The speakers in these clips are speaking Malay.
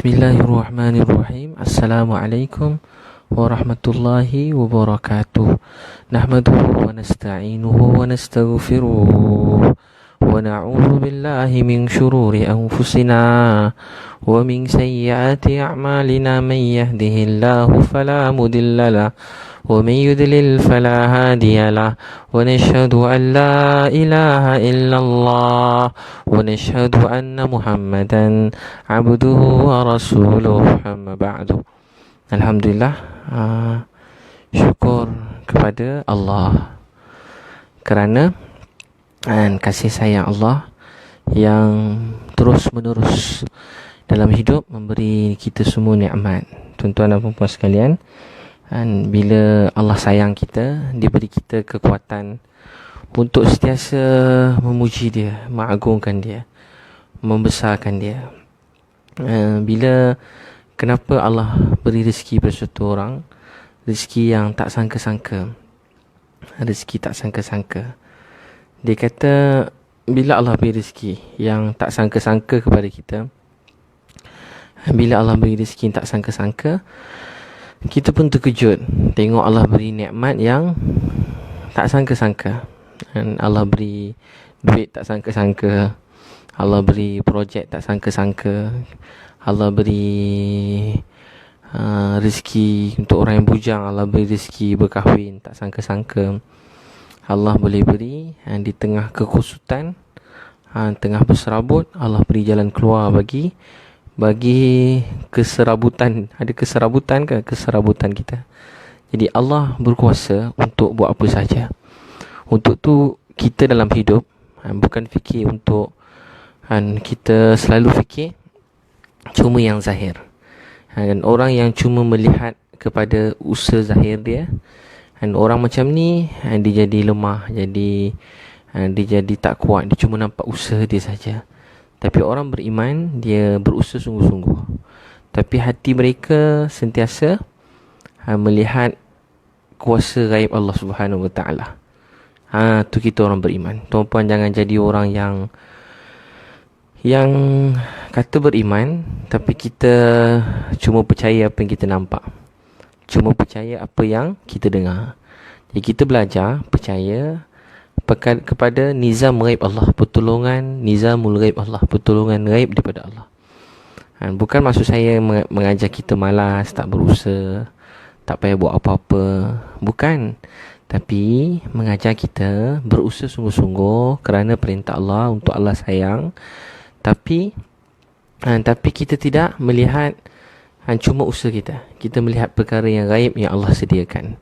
Bismillahirrahmanirrahim. Assalamualaikum warahmatullahi wabarakatuh. Nahmaduhu wa nasta'inuhu wa nastaghfiruh wa na'udzu billahi min syururi anfusina wa min sayyiati a'malina. Man yahdihillahu fala mudilla lahu wa man yudlil fala hadiya lahu. Wa nashhadu an la ilaha illallah wa nashhadu anna Muhammadan abduhu wa rasuluh. Amma ba'du. Alhamdulillah, syukur kepada Allah kerana kasih sayang Allah yang terus menerus dalam hidup memberi kita semua nikmat. Tuan-tuan dan puan-puan sekalian, bila Allah sayang kita, dia beri kita kekuatan untuk sentiasa memuji dia, mengagungkan dia, membesarkan dia. Kenapa Allah beri rezeki pada suatu orang, rezeki yang tak sangka-sangka, rezeki tak sangka-sangka. Dia kata bila Allah beri rezeki yang tak sangka-sangka kepada kita, bila Allah beri rezeki yang tak sangka-sangka, kita pun terkejut tengok Allah beri nikmat yang tak sangka-sangka. Allah beri duit tak sangka-sangka, Allah beri projek tak sangka-sangka, Allah beri rezeki untuk orang yang bujang, Allah beri rezeki berkahwin tak sangka-sangka. Allah boleh beri di tengah kekusutan, tengah berserabut, Allah beri jalan keluar bagi keserabutan. Ada keserabutan ke? Keserabutan kita. Jadi Allah berkuasa untuk buat apa saja. Untuk tu kita dalam hidup bukan fikir untuk kita selalu fikir cuma yang zahir. Dan orang yang cuma melihat kepada usaha zahir dia, dan orang macam ni dia jadi lemah, dia jadi tak kuat, dia cuma nampak usaha dia saja. Tapi orang beriman, dia berusaha sungguh-sungguh, tapi hati mereka sentiasa melihat kuasa gaib Allah Subhanahu Wa Taala. Tu kita orang beriman. Tuan-puan jangan jadi orang yang kata beriman tapi kita cuma percaya apa yang kita nampak, cuma percaya apa yang kita dengar. Jadi kita belajar percaya kepada nizam ghaib Allah, pertolongan nizamul ghaib Allah, pertolongan ghaib daripada Allah. Bukan maksud saya mengajar kita malas, tak berusaha, tak payah buat apa-apa, bukan. Tapi mengajar kita berusaha sungguh-sungguh kerana perintah Allah, untuk Allah sayang. Tapi kita tidak melihat cuma usaha kita. Kita melihat perkara yang gaib yang Allah sediakan.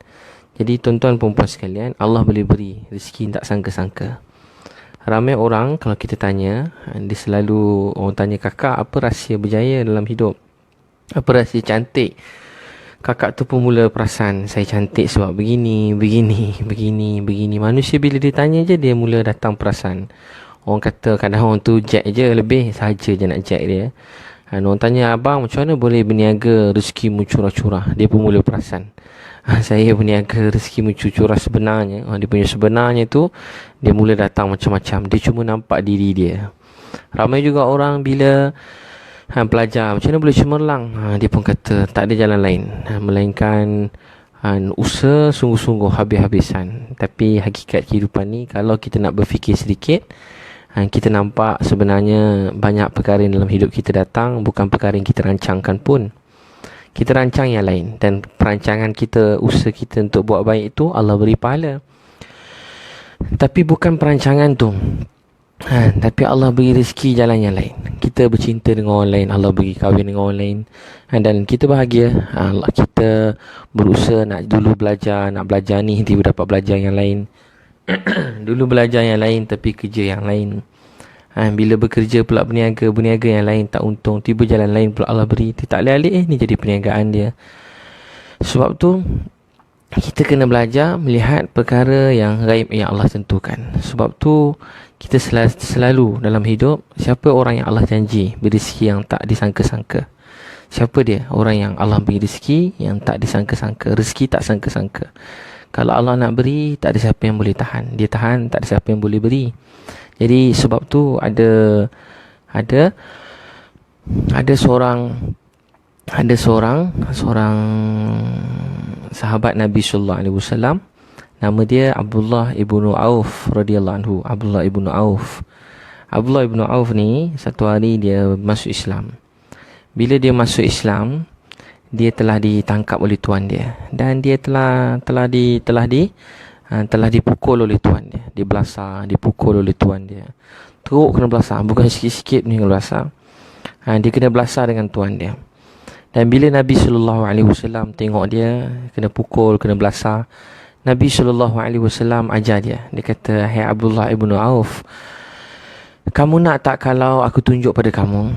Jadi tuan-tuan perempuan sekalian, Allah boleh beri rezeki tak sangka-sangka. Ramai orang kalau kita tanya, dia selalu orang tanya, kakak apa rahsia berjaya dalam hidup? Apa rahsia cantik? Kakak tu pun mula perasan, saya cantik sebab begini. Manusia bila dia tanya je, dia mula datang perasan. Orang kata kadang orang tu jack je, lebih sahaja je nak jack dia. Orang tanya, abang macam mana boleh berniaga rezekimu curah-curah? Dia pun mula perasan, saya berniaga rezekimu curah sebenarnya. Dia punya sebenarnya tu, dia mula datang macam-macam. Dia cuma nampak diri dia. Ramai juga orang bila pelajar macam mana boleh cemerlang, dia pun kata tak ada jalan lain melainkan usaha sungguh-sungguh habis-habisan. Tapi hakikat kehidupan ni, kalau kita nak berfikir sedikit, kita nampak sebenarnya banyak perkara dalam hidup kita datang bukan perkara yang kita rancangkan pun. Kita rancang yang lain, dan perancangan kita, usaha kita untuk buat baik itu Allah beri pahala. Tapi bukan perancangan tu, tapi Allah beri rezeki jalan yang lain. Kita bercinta dengan orang lain, Allah beri kahwin dengan orang lain, dan kita bahagia. Kita berusaha nak belajar ni, tiba dapat belajar yang lain. Dulu belajar yang lain tapi kerja yang lain. Bila bekerja pula berniaga yang lain tak untung, tiba jalan lain pula Allah beri. Dia tak alih-alih, ni jadi perniagaan dia. Sebab tu kita kena belajar melihat perkara yang gaib yang Allah tentukan. Sebab tu kita selalu dalam hidup, siapa orang yang Allah janji beri rezeki yang tak disangka-sangka? Siapa dia? Orang yang Allah beri rezeki yang tak disangka-sangka, rezeki tak sangka-sangka. Kalau Allah nak beri, tak ada siapa yang boleh tahan. Dia tahan, tak ada siapa yang boleh beri. Jadi sebab tu ada seorang ada seorang sahabat Nabi sallallahu alaihi wasallam, nama dia Abdullah ibnu Auf radhiyallahu anhu. Abdullah ibnu Auf ni satu hari dia masuk Islam. Bila dia masuk Islam, dia telah ditangkap oleh tuan dia, dan dia telah dipukul oleh tuan dia. Dia belasah, dipukul oleh tuan dia. Teruk kena belasah, bukan sikit-sikit ni kena belasah. Dia kena belasah dengan tuan dia. Dan bila Nabi sallallahu alaihi wasallam tengok dia kena pukul, kena belasah, Nabi sallallahu alaihi wasallam ajar dia. Dia kata, "Hai Abdullah ibnu Auf, kamu nak tak kalau aku tunjuk pada kamu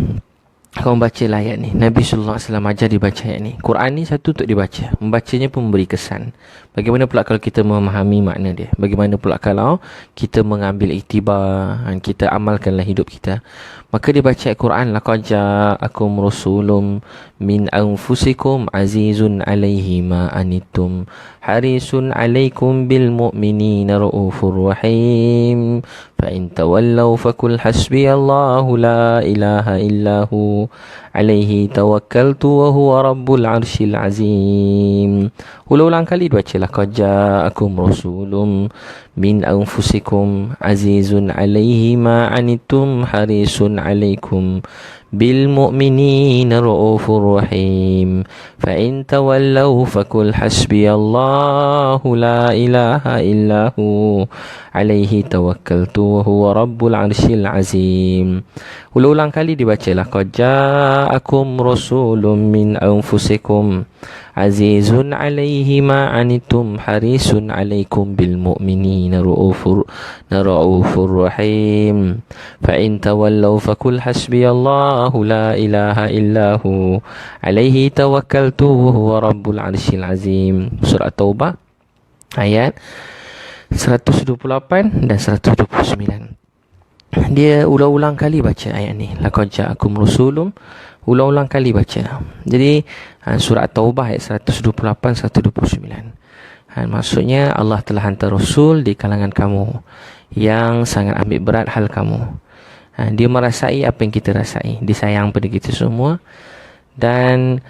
baca ayat ni?" Nabi sallallahu alaihi wasallam ajar dibaca ayat ni. Quran ni satu untuk dibaca, membacanya pun memberi kesan. Bagaimana pula kalau kita memahami makna dia? Bagaimana pula kalau kita mengambil iktibar dan kita amalkanlah hidup kita? Maka dia baca Al-Quran, laqad ja'akum rasulun min anfusikum azizun 'alaihi ma anittum harisun 'alaikum bil mu'minina raufur rahim fa in tawallaw fakul hasbiyallahu la ilaha illahu 'alaihi tawakkaltu wa huwa rabbul 'arsyil 'azim. Ulang-ulang kali baca, laqad ja'akum rasulun min anfusikum azizun 'alaihi ma anittum harisun 'alaikum bil mu'minina raufur rahim fa in tawallaw fakul hasbiyallahu la ilaha illahu 'alaihi tawakkaltu wa huwa rabbul 'arsyil 'azim. Ulang-ulang kali dibaca, laqad ja'akum rasulun min anfusikum azizun 'alaihi ma anittum harisun 'alaikum bil mu'minina raufur rahim fa in tawallaw fakul hasbiyallahu la ilaha illahu 'alaihi tawakkaltu wa huwa rabbul 'arsyil 'azim. Surah Taubah ayat 128 dan 129. Dia ulang-ulang kali baca ayat ni, laqad ja'akum rasulun, ulang-ulang kali baca. Jadi surah Taubah ayat 128 129. Maksudnya Allah telah hantar rasul di kalangan kamu yang sangat ambil berat hal kamu. Dia merasai apa yang kita rasai. Dia sayang pada kita semua, dan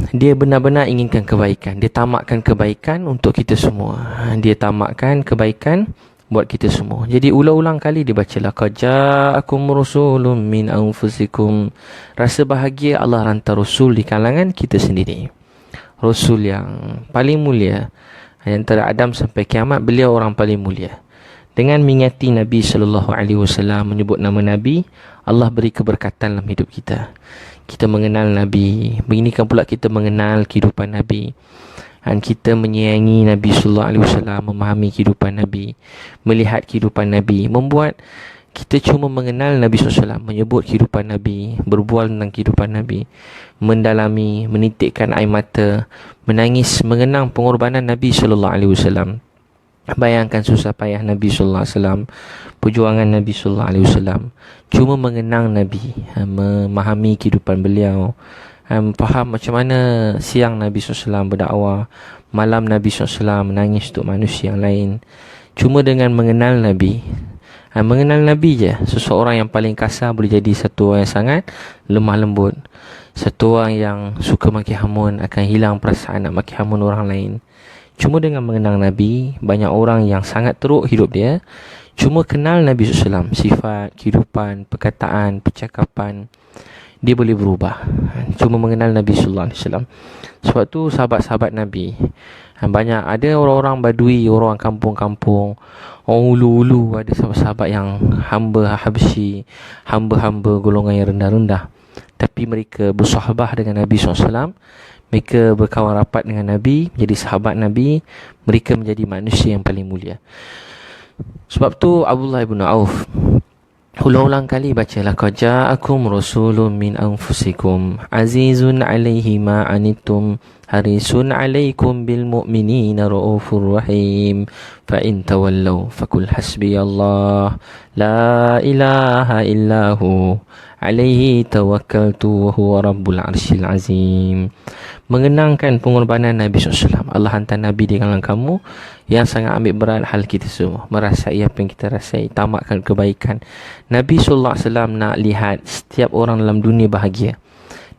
dia benar-benar inginkan kebaikan. Dia tamakkan kebaikan untuk kita semua. Dia tamakkan kebaikan buat kita semua. Jadi ulang-ulang kali dibaca, laqad ja'akum rasulun min anfusikum. Rasa bahagia Allah hantar rasul di kalangan kita sendiri. Rasul yang paling mulia, antara Adam sampai kiamat, beliau orang paling mulia. Dengan mengingati Nabi sallallahu alaihi wasallam, menyebut nama Nabi, Allah beri keberkatan dalam hidup kita. Kita mengenal Nabi, beginikan pula kita mengenal kehidupan Nabi. Dan kita menyayangi Nabi sallallahu alaihi wasallam, memahami kehidupan Nabi, melihat kehidupan Nabi, membuat kita cuma mengenal Nabi SAW, menyebut kehidupan Nabi, berbual tentang kehidupan Nabi, mendalami, menitikkan air mata, menangis, mengenang pengorbanan Nabi SAW. Bayangkan susah payah Nabi SAW, perjuangan Nabi SAW. Cuma mengenang Nabi, memahami kehidupan beliau, faham macam mana siang Nabi SAW berdakwah, malam Nabi SAW menangis untuk manusia yang lain. Cuma dengan mengenal Nabi, mengenal Nabi je, seseorang yang paling kasar boleh jadi satu orang yang sangat lemah lembut. Satu orang yang suka maki hamun akan hilang perasaan nak maki hamun orang lain. Cuma dengan mengenal Nabi, banyak orang yang sangat teruk hidup dia, cuma kenal Nabi SAW, sifat, kehidupan, perkataan, percakapan, dia boleh berubah. Cuma mengenal Nabi SAW. Sebab tu sahabat-sahabat Nabi, banyak ada orang-orang badui, orang kampung-kampung, orang ulu-ulu, ada sahabat-sahabat yang hamba Habsyi, hamba-hamba golongan yang rendah-rendah, tapi mereka bersahabah dengan Nabi SAW. Mereka berkawan rapat dengan Nabi, menjadi sahabat Nabi. Mereka menjadi manusia yang paling mulia. Sebab tu Abdullah ibn Auf ulang-ulang kali baca, laqad ja'akum rasulun min anfusikum azizun 'alaihi ma anittum harisun 'alaikum bil mu'minina raufur rahim fa in tawallaw fakul hasbiyallah la ilaha illahu 'alaihi tawakkaltu wa huwa rabbul 'arsyil 'azim. Mengenangkan pengorbanan Nabi SAW. Allah hantar Nabi di kalangan kamu yang sangat ambil berat hal kita semua, merasai apa yang kita rasai, tamakkan kebaikan. Nabi SAW nak lihat setiap orang dalam dunia bahagia.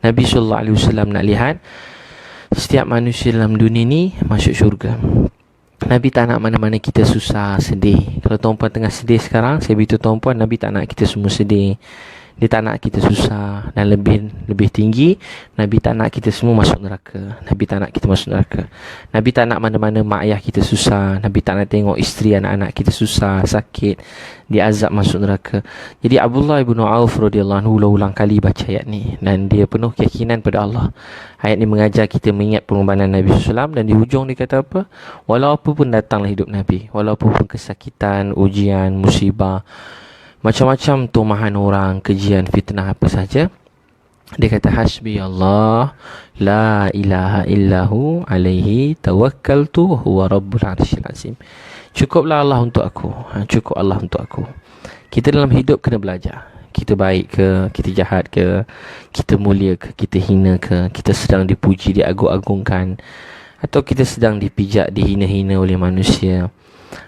Nabi SAW nak lihat setiap manusia dalam dunia ni masuk syurga. Nabi tak nak mana-mana kita susah, sedih. Kalau tuan-puan tengah sedih sekarang, saya beritahu tuan-puan, Nabi tak nak kita semua sedih. Dia tak nak kita susah. Dan lebih tinggi, Nabi tak nak kita semua masuk neraka. Nabi tak nak kita masuk neraka. Nabi tak nak mana-mana mak ayah kita susah. Nabi tak nak tengok isteri anak-anak kita susah, sakit, diazab masuk neraka. Jadi Abdullah ibn Auf radhiyallahu anhu ulang kali baca ayat ni, dan dia penuh keyakinan pada Allah. Ayat ni mengajar kita mengingat pengorbanan Nabi SAW, dan di hujung dia kata apa? Walau apa pun datanglah hidup Nabi, walaupun pun kesakitan, ujian, musibah, macam-macam tumahan orang, kejian, fitnah, apa saja, dia kata hasbi Allah la ilaha illahu alaihi tawakkaltu huwa rabbul arsyil azim. Cukuplah Allah untuk aku. Cukup Allah untuk aku. Kita dalam hidup kena belajar. Kita baik ke, kita jahat ke, kita mulia ke, kita hina ke, kita sedang dipuji, diagung-agungkan, atau kita sedang dipijak, dihina-hina oleh manusia,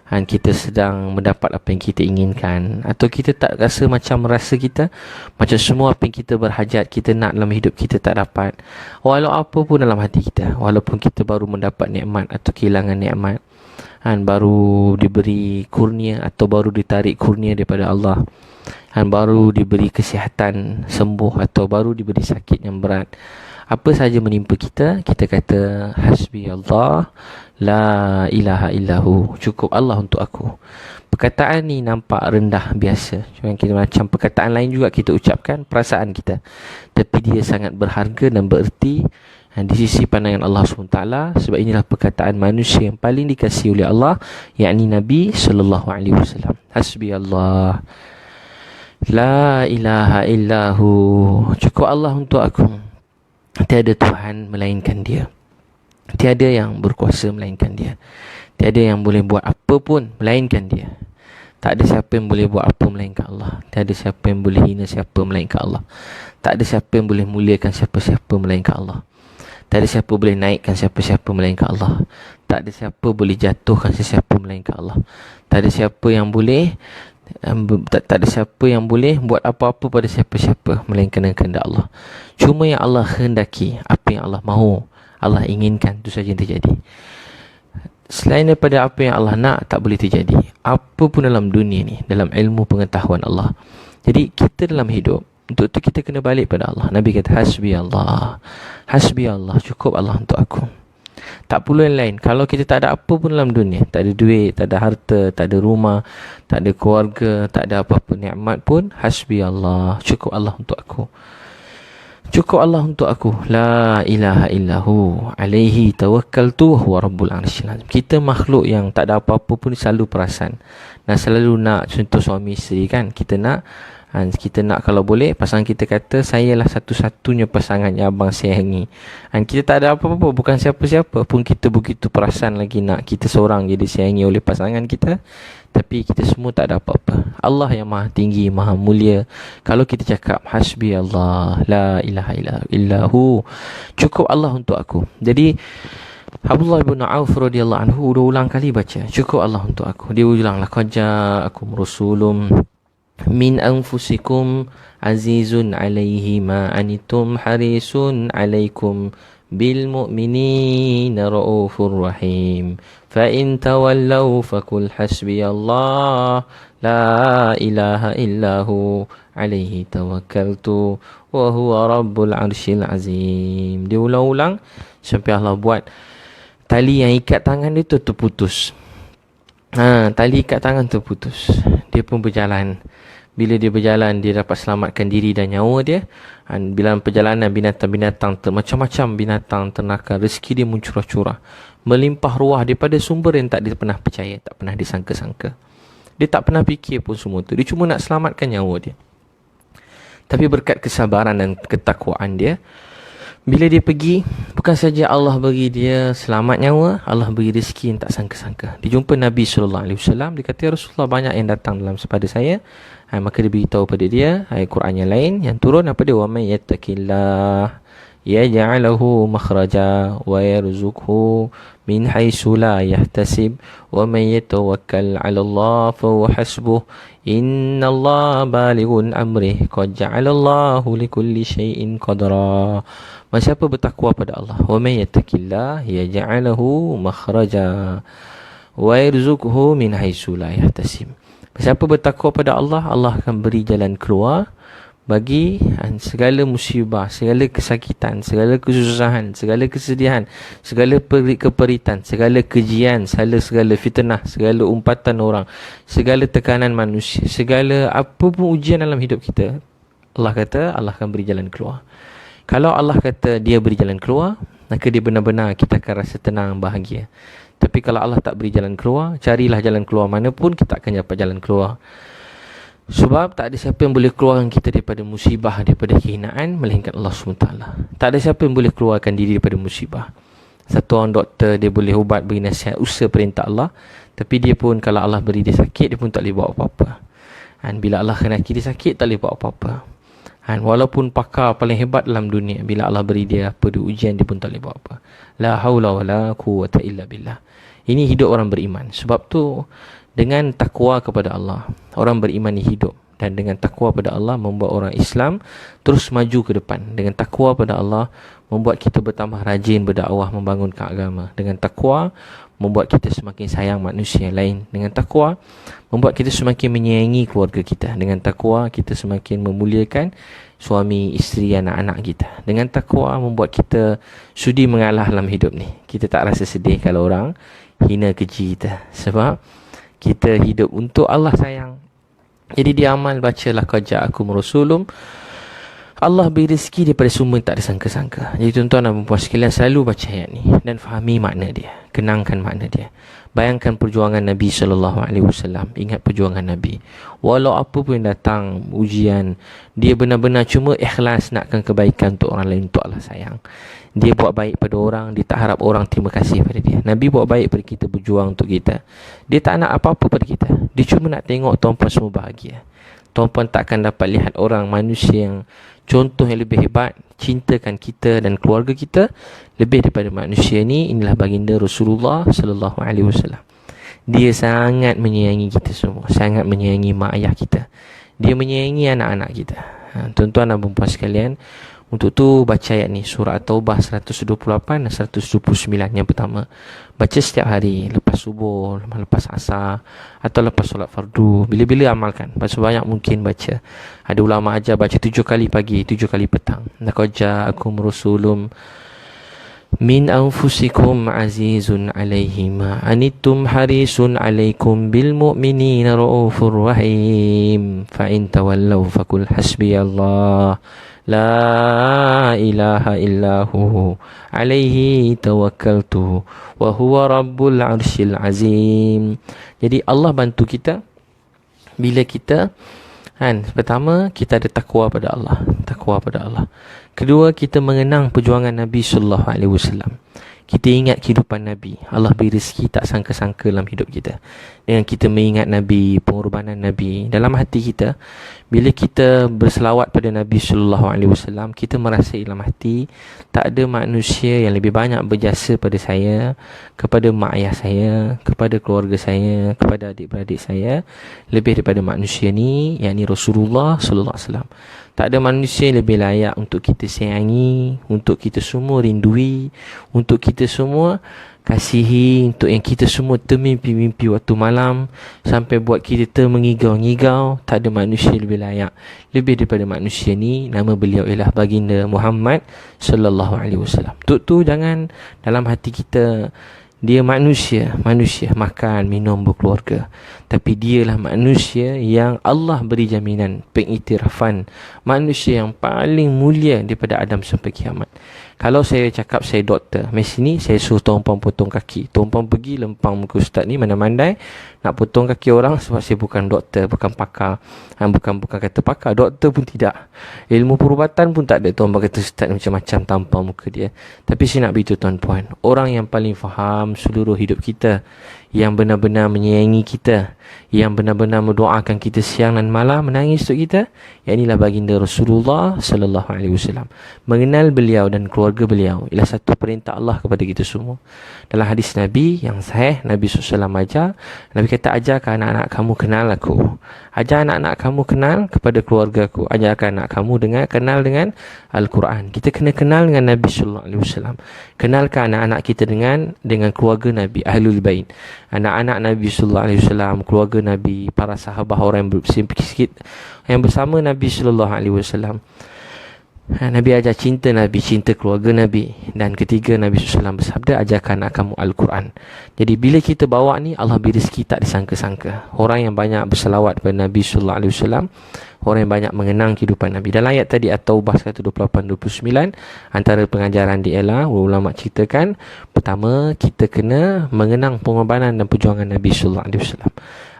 dan kita sedang mendapat apa yang kita inginkan, atau kita tak rasa merasa kita macam semua apa yang kita berhajat, kita nak dalam hidup kita tak dapat, walau apa pun dalam hati kita, walaupun kita baru mendapat nikmat atau kehilangan nikmat, dan baru diberi kurnia atau baru ditarik kurnia daripada Allah, dan baru diberi kesihatan sembuh atau baru diberi sakit yang berat, apa saja menimpa kita, kita kata hasbi Allah la ilaha illahu, cukup Allah untuk aku. Perkataan ni nampak rendah biasa, cuma kita macam perkataan lain juga kita ucapkan, perasaan kita, tapi dia sangat berharga dan bererti di sisi pandangan Allah SWT. Sebab inilah perkataan manusia yang paling dikasihi oleh Allah, yakni Nabi SAW. Hasbi Allah la ilaha illahu, cukup Allah untuk aku. Tiada Tuhan melainkan Dia. Tiada yang berkuasa melainkan Dia. Tiada yang boleh buat apa pun melainkan Dia. Tak ada siapa yang boleh buat apa melainkan Allah. Tiada siapa yang boleh hina siapa melainkan Allah. Tak ada siapa yang boleh muliakan siapa-siapa melainkan Allah. Tak ada siapa boleh naikkan siapa-siapa melainkan Allah. Tak ada siapa boleh jatuhkan sesiapa melainkan Allah. Tak ada siapa yang boleh tak ada siapa yang boleh buat apa-apa pada siapa-siapa melainkan dengan kehendak Allah. Cuma yang Allah kehendaki, apa yang Allah mahu, Allah inginkan, itu saja yang terjadi. Selain daripada apa yang Allah nak, tak boleh terjadi. Apa pun dalam dunia ni, dalam ilmu pengetahuan Allah. Jadi kita dalam hidup, untuk itu kita kena balik pada Allah. Nabi kata hasbi Allah, hasbi Allah, cukup Allah untuk aku. Tak perlu yang lain. Kalau kita tak ada apa pun dalam dunia, tak ada duit, tak ada harta, tak ada rumah, tak ada keluarga, tak ada apa-apa nikmat pun, hasbi Allah, cukup Allah untuk aku. Cukup Allah untuk aku. La ilaha illahu alaihi tawakkaltu huwa rabbul arsyil azim. Kita makhluk yang tak ada apa-apa pun selalu perasan, dan selalu nak, contoh suami isteri kan, kita nak kalau boleh pasangan kita kata saya lah satu-satunya pasangan yang abang sayangi, dan kita tak ada apa-apa, bukan siapa-siapa pun, kita begitu perasan lagi nak kita seorang je disayangi oleh pasangan kita, tapi kita semua tak ada apa-apa. Allah yang maha tinggi, maha mulia. Kalau kita cakap hasbi Allah la ilaha illahu, cukup Allah untuk aku. Jadi Abdullah ibn Auf radhiyallahu anhu ulang kali baca cukup Allah untuk aku. Dia ulang laqad ja'akum rasulun min anfusikum azizun alaihi ma anitum harisun alaikum bil mu'minina raufur rahim fa in tawallaw fakul hasbiyallah la ilaha illahu alaihi tawakkaltu wa huwa rabbul arsyil azim. Dia ulang-ulang sampai Allah buat tali yang ikat tangan dia tu terputus. Tali ikat tangan terputus. Dia pun berjalan. Bila dia berjalan, dia dapat selamatkan diri dan nyawa dia. Dan bila perjalanan, binatang-binatang, macam-macam binatang ternakan, rezeki dia mencurah-curah, melimpah ruah daripada sumber yang tak dia pernah percaya, tak pernah disangka-sangka. Dia tak pernah fikir pun semua tu. Dia cuma nak selamatkan nyawa dia. Tapi berkat kesabaran dan ketakwaan dia, bila dia pergi, bukan saja Allah bagi dia selamat nyawa, Allah bagi rezeki yang tak sangka-sangka. Dia jumpa Nabi SAW, dia kata, ya Rasulullah, banyak yang datang pada saya. Maka dia beritahu pada dia ayat Quran yang lain yang turun apa dia, wa may yattaqillah yaj'alahu makhraja wa yarzuqhu min haitsu la yahtasib wa man yatawakkal 'ala Allah fa huwa hasbuh innallaha balighun amrih qad ja'alallahu likulli syai'in qadra. Siapa bertakwa pada Allah, wa may yattaqillah yaj'alahu makhraja wa yarzuqhu min haitsu la yahtasib. Siapa bertakwa pada Allah, Allah akan beri jalan keluar bagi segala musibah, segala kesakitan, segala kesusahan, segala kesedihan, segala keperitan, segala kejian, segala fitnah, segala umpatan orang, segala tekanan manusia, segala apa pun ujian dalam hidup kita. Allah kata Allah akan beri jalan keluar. Kalau Allah kata dia beri jalan keluar, maka dia benar-benar kita akan rasa tenang, bahagia. Tapi kalau Allah tak beri jalan keluar, carilah jalan keluar mana pun, kita akan dapat jalan keluar. Sebab tak ada siapa yang boleh keluarkan kita daripada musibah, daripada kehinaan, melainkan Allah SWT. Tak ada siapa yang boleh keluarkan diri daripada musibah. Satu orang doktor, dia boleh ubat, beri nasihat, usaha perintah Allah. Tapi dia pun, kalau Allah beri dia sakit, dia pun tak boleh buat apa-apa. Dan bila Allah kenaki dia sakit, tak boleh buat apa-apa. Walaupun pakar paling hebat dalam dunia, bila Allah beri dia apa dia ujian, dia pun tak boleh buat apa. La haula wala quwwata illa billah. Ini hidup orang beriman. Sebab tu dengan takwa kepada Allah, orang beriman ni hidup. Dan dengan takwa pada Allah membuat orang Islam terus maju ke depan. Dengan takwa pada Allah membuat kita bertambah rajin berdakwah, membangunkan agama. Dengan takwa membuat kita semakin sayang manusia yang lain. Dengan takwa membuat kita semakin menyayangi keluarga kita. Dengan takwa kita semakin memuliakan suami, isteri, anak-anak kita. Dengan takwa membuat kita sudi mengalah dalam hidup ni. Kita tak rasa sedih kalau orang hina keji kita. Sebab kita hidup untuk Allah sayang. Jadi dia amal, bacalah qad ja'akum rasulun. Allah beri rezeki daripada sumber tak ada sangka-sangka. Jadi tuan-tuan dan puan sekalian, selalu baca ayat ni dan fahami makna dia, kenangkan makna dia. Bayangkan perjuangan Nabi SAW. Ingat perjuangan Nabi. Walau apa pun yang datang, ujian, dia benar-benar cuma ikhlas nakkan kebaikan untuk orang lain, untuk Allah sayang. Dia buat baik pada orang, dia tak harap orang terima kasih pada dia. Nabi buat baik pada kita, berjuang untuk kita. Dia tak nak apa-apa pada kita. Dia cuma nak tengok tuan-puan semua bahagia. Tuan-puan takkan dapat lihat orang, manusia yang contoh yang lebih hebat, cintakan kita dan keluarga kita lebih daripada manusia ni. Inilah baginda Rasulullah sallallahu alaihi wasallam. Dia sangat menyayangi kita semua, sangat menyayangi mak ayah kita. Dia menyayangi anak-anak kita. Tuan-tuan dan puan sekalian, untuk tu baca ayat ni, surah At-Taubah 128 dan 129 yang pertama. Baca setiap hari, lepas subuh, lepas asar, atau lepas solat fardu. Bila-bila amalkan, sebanyak mungkin baca. Ada ulama ajar baca 7 kali pagi, 7 kali petang. Laqad ja'akum rasulun min anfusikum azizun alaihi ma anittum harisun alaikum bil mu'minina raufur rahim. Fa in tawallaw faqul hasbiyallah la ilaha illahu alaihi tawakkaltu wa huwa rabbul arsyil azim. Jadi Allah bantu kita bila kita pertama kita ada takwa pada Allah, takwa pada Allah. Kedua, kita mengenang perjuangan Nabi sallallahu alaihi wasallam. Kita ingat kehidupan Nabi. Allah beri rezeki tak sangka-sangka dalam hidup kita. Dengan kita mengingat Nabi, pengorbanan Nabi dalam hati kita. Bila kita berselawat pada Nabi sallallahu alaihi wasallam, kita merasa dalam hati tak ada manusia yang lebih banyak berjasa pada saya, kepada mak ayah saya, kepada keluarga saya, kepada adik-beradik saya, lebih daripada manusia ni, yakni Rasulullah sallallahu alaihi wasallam. Tak ada manusia yang lebih layak untuk kita sayangi, untuk kita semua rindui, untuk kita semua kasihi, untuk yang kita semua termimpi-mimpi waktu malam sampai buat kita termengigau-ngigau. Tak ada manusia lebih layak lebih daripada manusia ni. Nama beliau ialah baginda Muhammad sallallahu alaihi wasallam. Tu jangan dalam hati kita dia manusia makan, minum, berkeluarga. Tapi dialah manusia yang Allah beri jaminan, pengiktirafan manusia yang paling mulia daripada Adam sampai kiamat. Kalau saya cakap saya doktor, mari sini saya suruh tuan-puan potong kaki. Tuan-puan pergi lempang muka ustaz ni mana-mandai nak potong kaki orang, sebab saya bukan doktor, bukan pakar. Bukan kata pakar, doktor pun tidak. Ilmu perubatan pun tak ada. Tuan-puan kata ustaz macam-macam tampang muka dia. Tapi saya nak beritahu tuan-puan, orang yang paling faham seluruh hidup kita, yang benar-benar menyayangi kita, yang benar-benar mendoakan kita siang dan malam, menangis untuk kita, inilah baginda Rasulullah sallallahu alaihi wasallam. Mengenal beliau dan keluarga beliau ialah satu perintah Allah kepada kita semua. Dalam hadis Nabi yang sahih, Nabi SAW ajar, Nabi kata, ajarkan anak-anak kamu kenal aku. Ajar anak-anak kamu kenal kepada keluarga aku. Ajarkan anak kamu kenal dengan Al-Quran. Kita kena kenal dengan Nabi SAW. Kenalkan anak-anak kita dengan keluarga Nabi, Ahlul Bait. Anak-anak Nabi SAW, keluarga Nabi, para sahabat, orang yang bersama Nabi SAW. Nabi ajar cinta Nabi, cinta keluarga Nabi. Dan ketiga, Nabi SAW bersabda, ajarkan anak kamu Al-Quran. Jadi bila kita bawa ni, Allah beri rezeki tak disangka-sangka. Orang yang banyak berselawat kepada Nabi SAW, orang yang banyak mengenang kehidupan Nabi. Dalam ayat tadi At-Taubah 128-29, antara pengajaran di ialah ulama ceritakan, pertama, kita kena mengenang pengorbanan dan perjuangan Nabi SAW.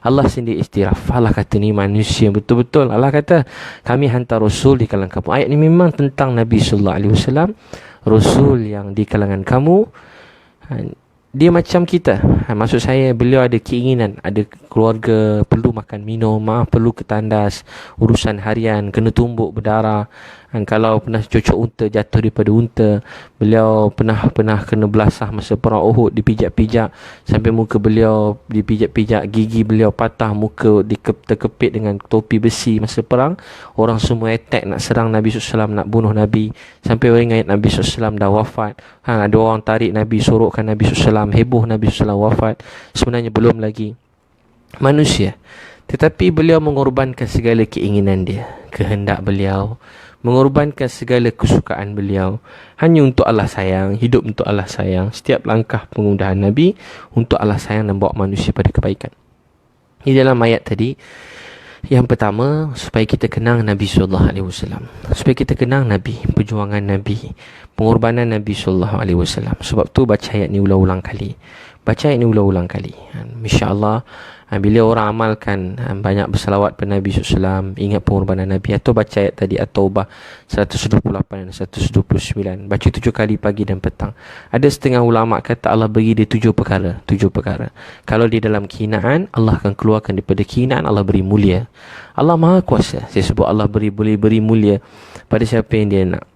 Allah sendiri istiraf. Allah kata ni manusia betul-betul. Allah kata kami hantar Rasul di kalangan kamu. Ayat ni memang tentang Nabi SAW, Rasul yang di kalangan kamu. Dia macam kita. Maksud saya, beliau ada keinginan, ada keluarga, perlu makan minum, perlu ke tandas, urusan harian, kena tumbuk berdarah. Kalau pernah cocok unta, jatuh daripada unta. Beliau pernah kena belasah masa perang Uhud, dipijak-pijak sampai muka beliau dipijak-pijak, gigi beliau patah, muka terkepit dengan topi besi masa perang. Orang semua attack nak serang Nabi SAW, nak bunuh Nabi. Sampai orang ingat Nabi SAW dah wafat. Ada orang tarik Nabi, sorokkan Nabi SAW, heboh Nabi SAW wafat. Sebenarnya belum lagi. Manusia. Tetapi beliau mengorbankan segala keinginan dia, kehendak beliau, mengorbankan segala kesukaan beliau hanya untuk Allah sayang, hidup untuk Allah sayang. Setiap langkah pengudahan Nabi untuk Allah sayang dan bawa manusia pada kebaikan. Di dalam ayat tadi, yang pertama, supaya kita kenang Nabi SAW, supaya kita kenang Nabi, perjuangan Nabi, pengorbanan Nabi SAW. Sebab tu baca ayat ni ulang-ulang kali. Baca ayat ni ulang-ulang kali. InsyaAllah, bila orang amalkan, banyak bersalawat pada Nabi SAW, ingat pengorbanan Nabi, atau baca ayat tadi At-Taubah 128 dan 129, baca 7 kali pagi dan petang. Ada setengah ulama kata Allah bagi dia 7 perkara. Kalau di dalam kehinaan, Allah akan keluarkan daripada kehinaan, Allah beri mulia. Allah Maha Kuasa. Saya sebut Allah boleh beri mulia pada siapa yang dia nak,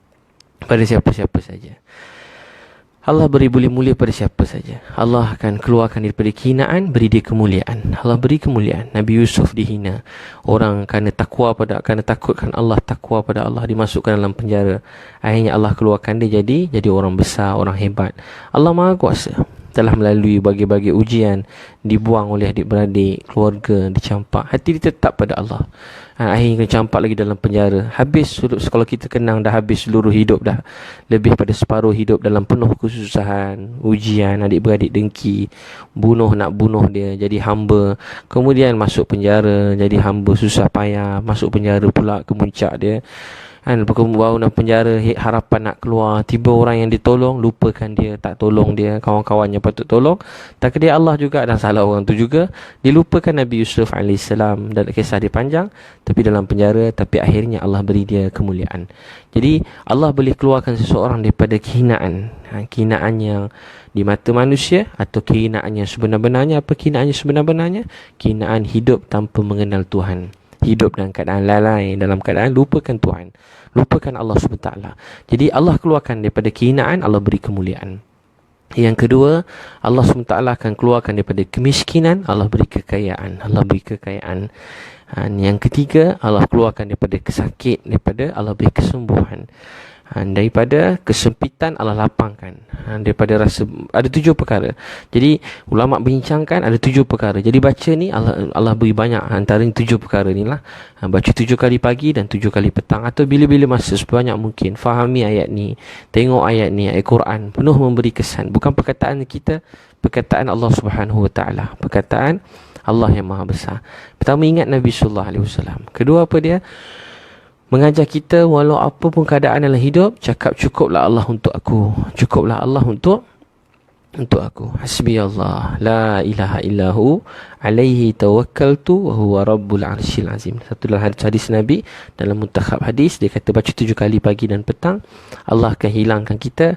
pada siapa-siapa saja. Allah boleh mulia pada siapa saja. Allah akan keluarkan daripada kehinaan, beri dia kemuliaan. Allah beri kemuliaan. Nabi Yusuf dihina. Orang kerana takutkan Allah, takwa pada Allah, dimasukkan dalam penjara. Akhirnya Allah keluarkan dia jadi orang besar, orang hebat. Allah Maha Kuasa. Telah melalui bagi-bagi ujian, dibuang oleh adik-beradik, keluarga, dicampak, hati dia tetap pada Allah. Akhirnya kena campak lagi dalam penjara. Habis, kalau kita kenang, dah habis seluruh hidup dah. Lebih pada separuh hidup dalam penuh kesusahan, ujian, adik-beradik dengki, nak bunuh dia, jadi hamba. Kemudian masuk penjara, jadi hamba susah payah, masuk penjara pula, kemuncak dia. Baru nak penjara, harapan nak keluar, tiba orang yang ditolong, lupakan dia, tak tolong dia, kawan-kawannya patut tolong, tak dia Allah juga, dan salah orang tu juga, dilupakan Nabi Yusuf AS. Dan kisah dia panjang, tapi dalam penjara, tapi akhirnya Allah beri dia kemuliaan. Jadi Allah boleh keluarkan seseorang daripada kehinaan, kehinaan yang di mata manusia, atau kehinaan yang sebenar-benarnya. Apa kehinaan yang sebenar-benarnya? Kehinaan hidup tanpa mengenal Tuhan, hidup dalam keadaan lalai, dalam keadaan lupakan Tuhan, lupakan Allah SWT. Jadi Allah keluarkan daripada kehinaan, Allah beri kemuliaan. Yang kedua, Allah SWT akan keluarkan daripada kemiskinan, Allah beri kekayaan. Yang ketiga, Allah keluarkan daripada kesakit, Allah beri kesembuhan. Daripada kesempitan, Allah lapangkan. Daripada rasa, ada 7 perkara. Jadi ulama bincangkan ada 7 perkara. Jadi baca ni Allah beri banyak. Antara 7 perkara ni lah. Baca 7 kali pagi dan 7 kali petang, atau bila-bila masa, sebanyak mungkin. Fahami ayat ni, tengok ayat ni, ayat Quran penuh memberi kesan. Bukan perkataan kita, perkataan Allah Subhanahu Wa Taala, perkataan Allah yang Maha Besar. Pertama, ingat Nabi SAW. Kedua, apa dia? Mengajar kita, walau apa pun keadaan dalam hidup, cakap cukuplah Allah untuk aku. Cukuplah Allah untuk aku. Hasbi Allah, la ilaha illahu, alaihi tawakkaltu, wa huwa rabbul arsyil azim. Satu dalam hadis Nabi, dalam muntakhab hadis, dia kata baca 7 kali pagi dan petang, Allah akan hilangkan kita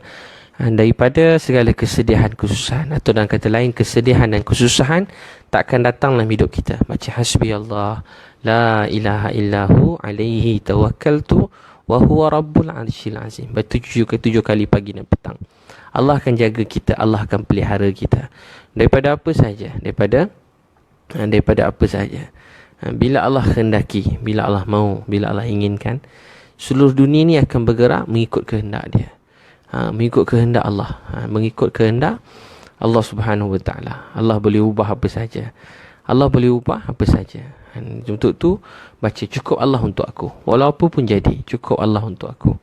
Daripada segala kesedihan, kesusahan, atau dalam kata lain, kesedihan dan kesusahan tak akan datang dalam hidup kita. Baca hasbi Allah la ilaha illahu alaihi tawakkaltu wa huwa rabbul arsyil azim. Bertujuh ke tujuh kali pagi dan petang. Allah akan jaga kita, Allah akan pelihara kita daripada apa saja, daripada apa saja. Bila Allah kehendaki, bila Allah mahu, bila Allah inginkan, seluruh dunia ni akan bergerak mengikut kehendak dia. Mengikut kehendak Allah, mengikut kehendak Allah Subhanahu Wa Taala. Allah boleh ubah apa saja. Allah boleh ubah apa saja. Untuk tu baca cukup Allah untuk aku. Walau apa pun jadi, cukup Allah untuk aku.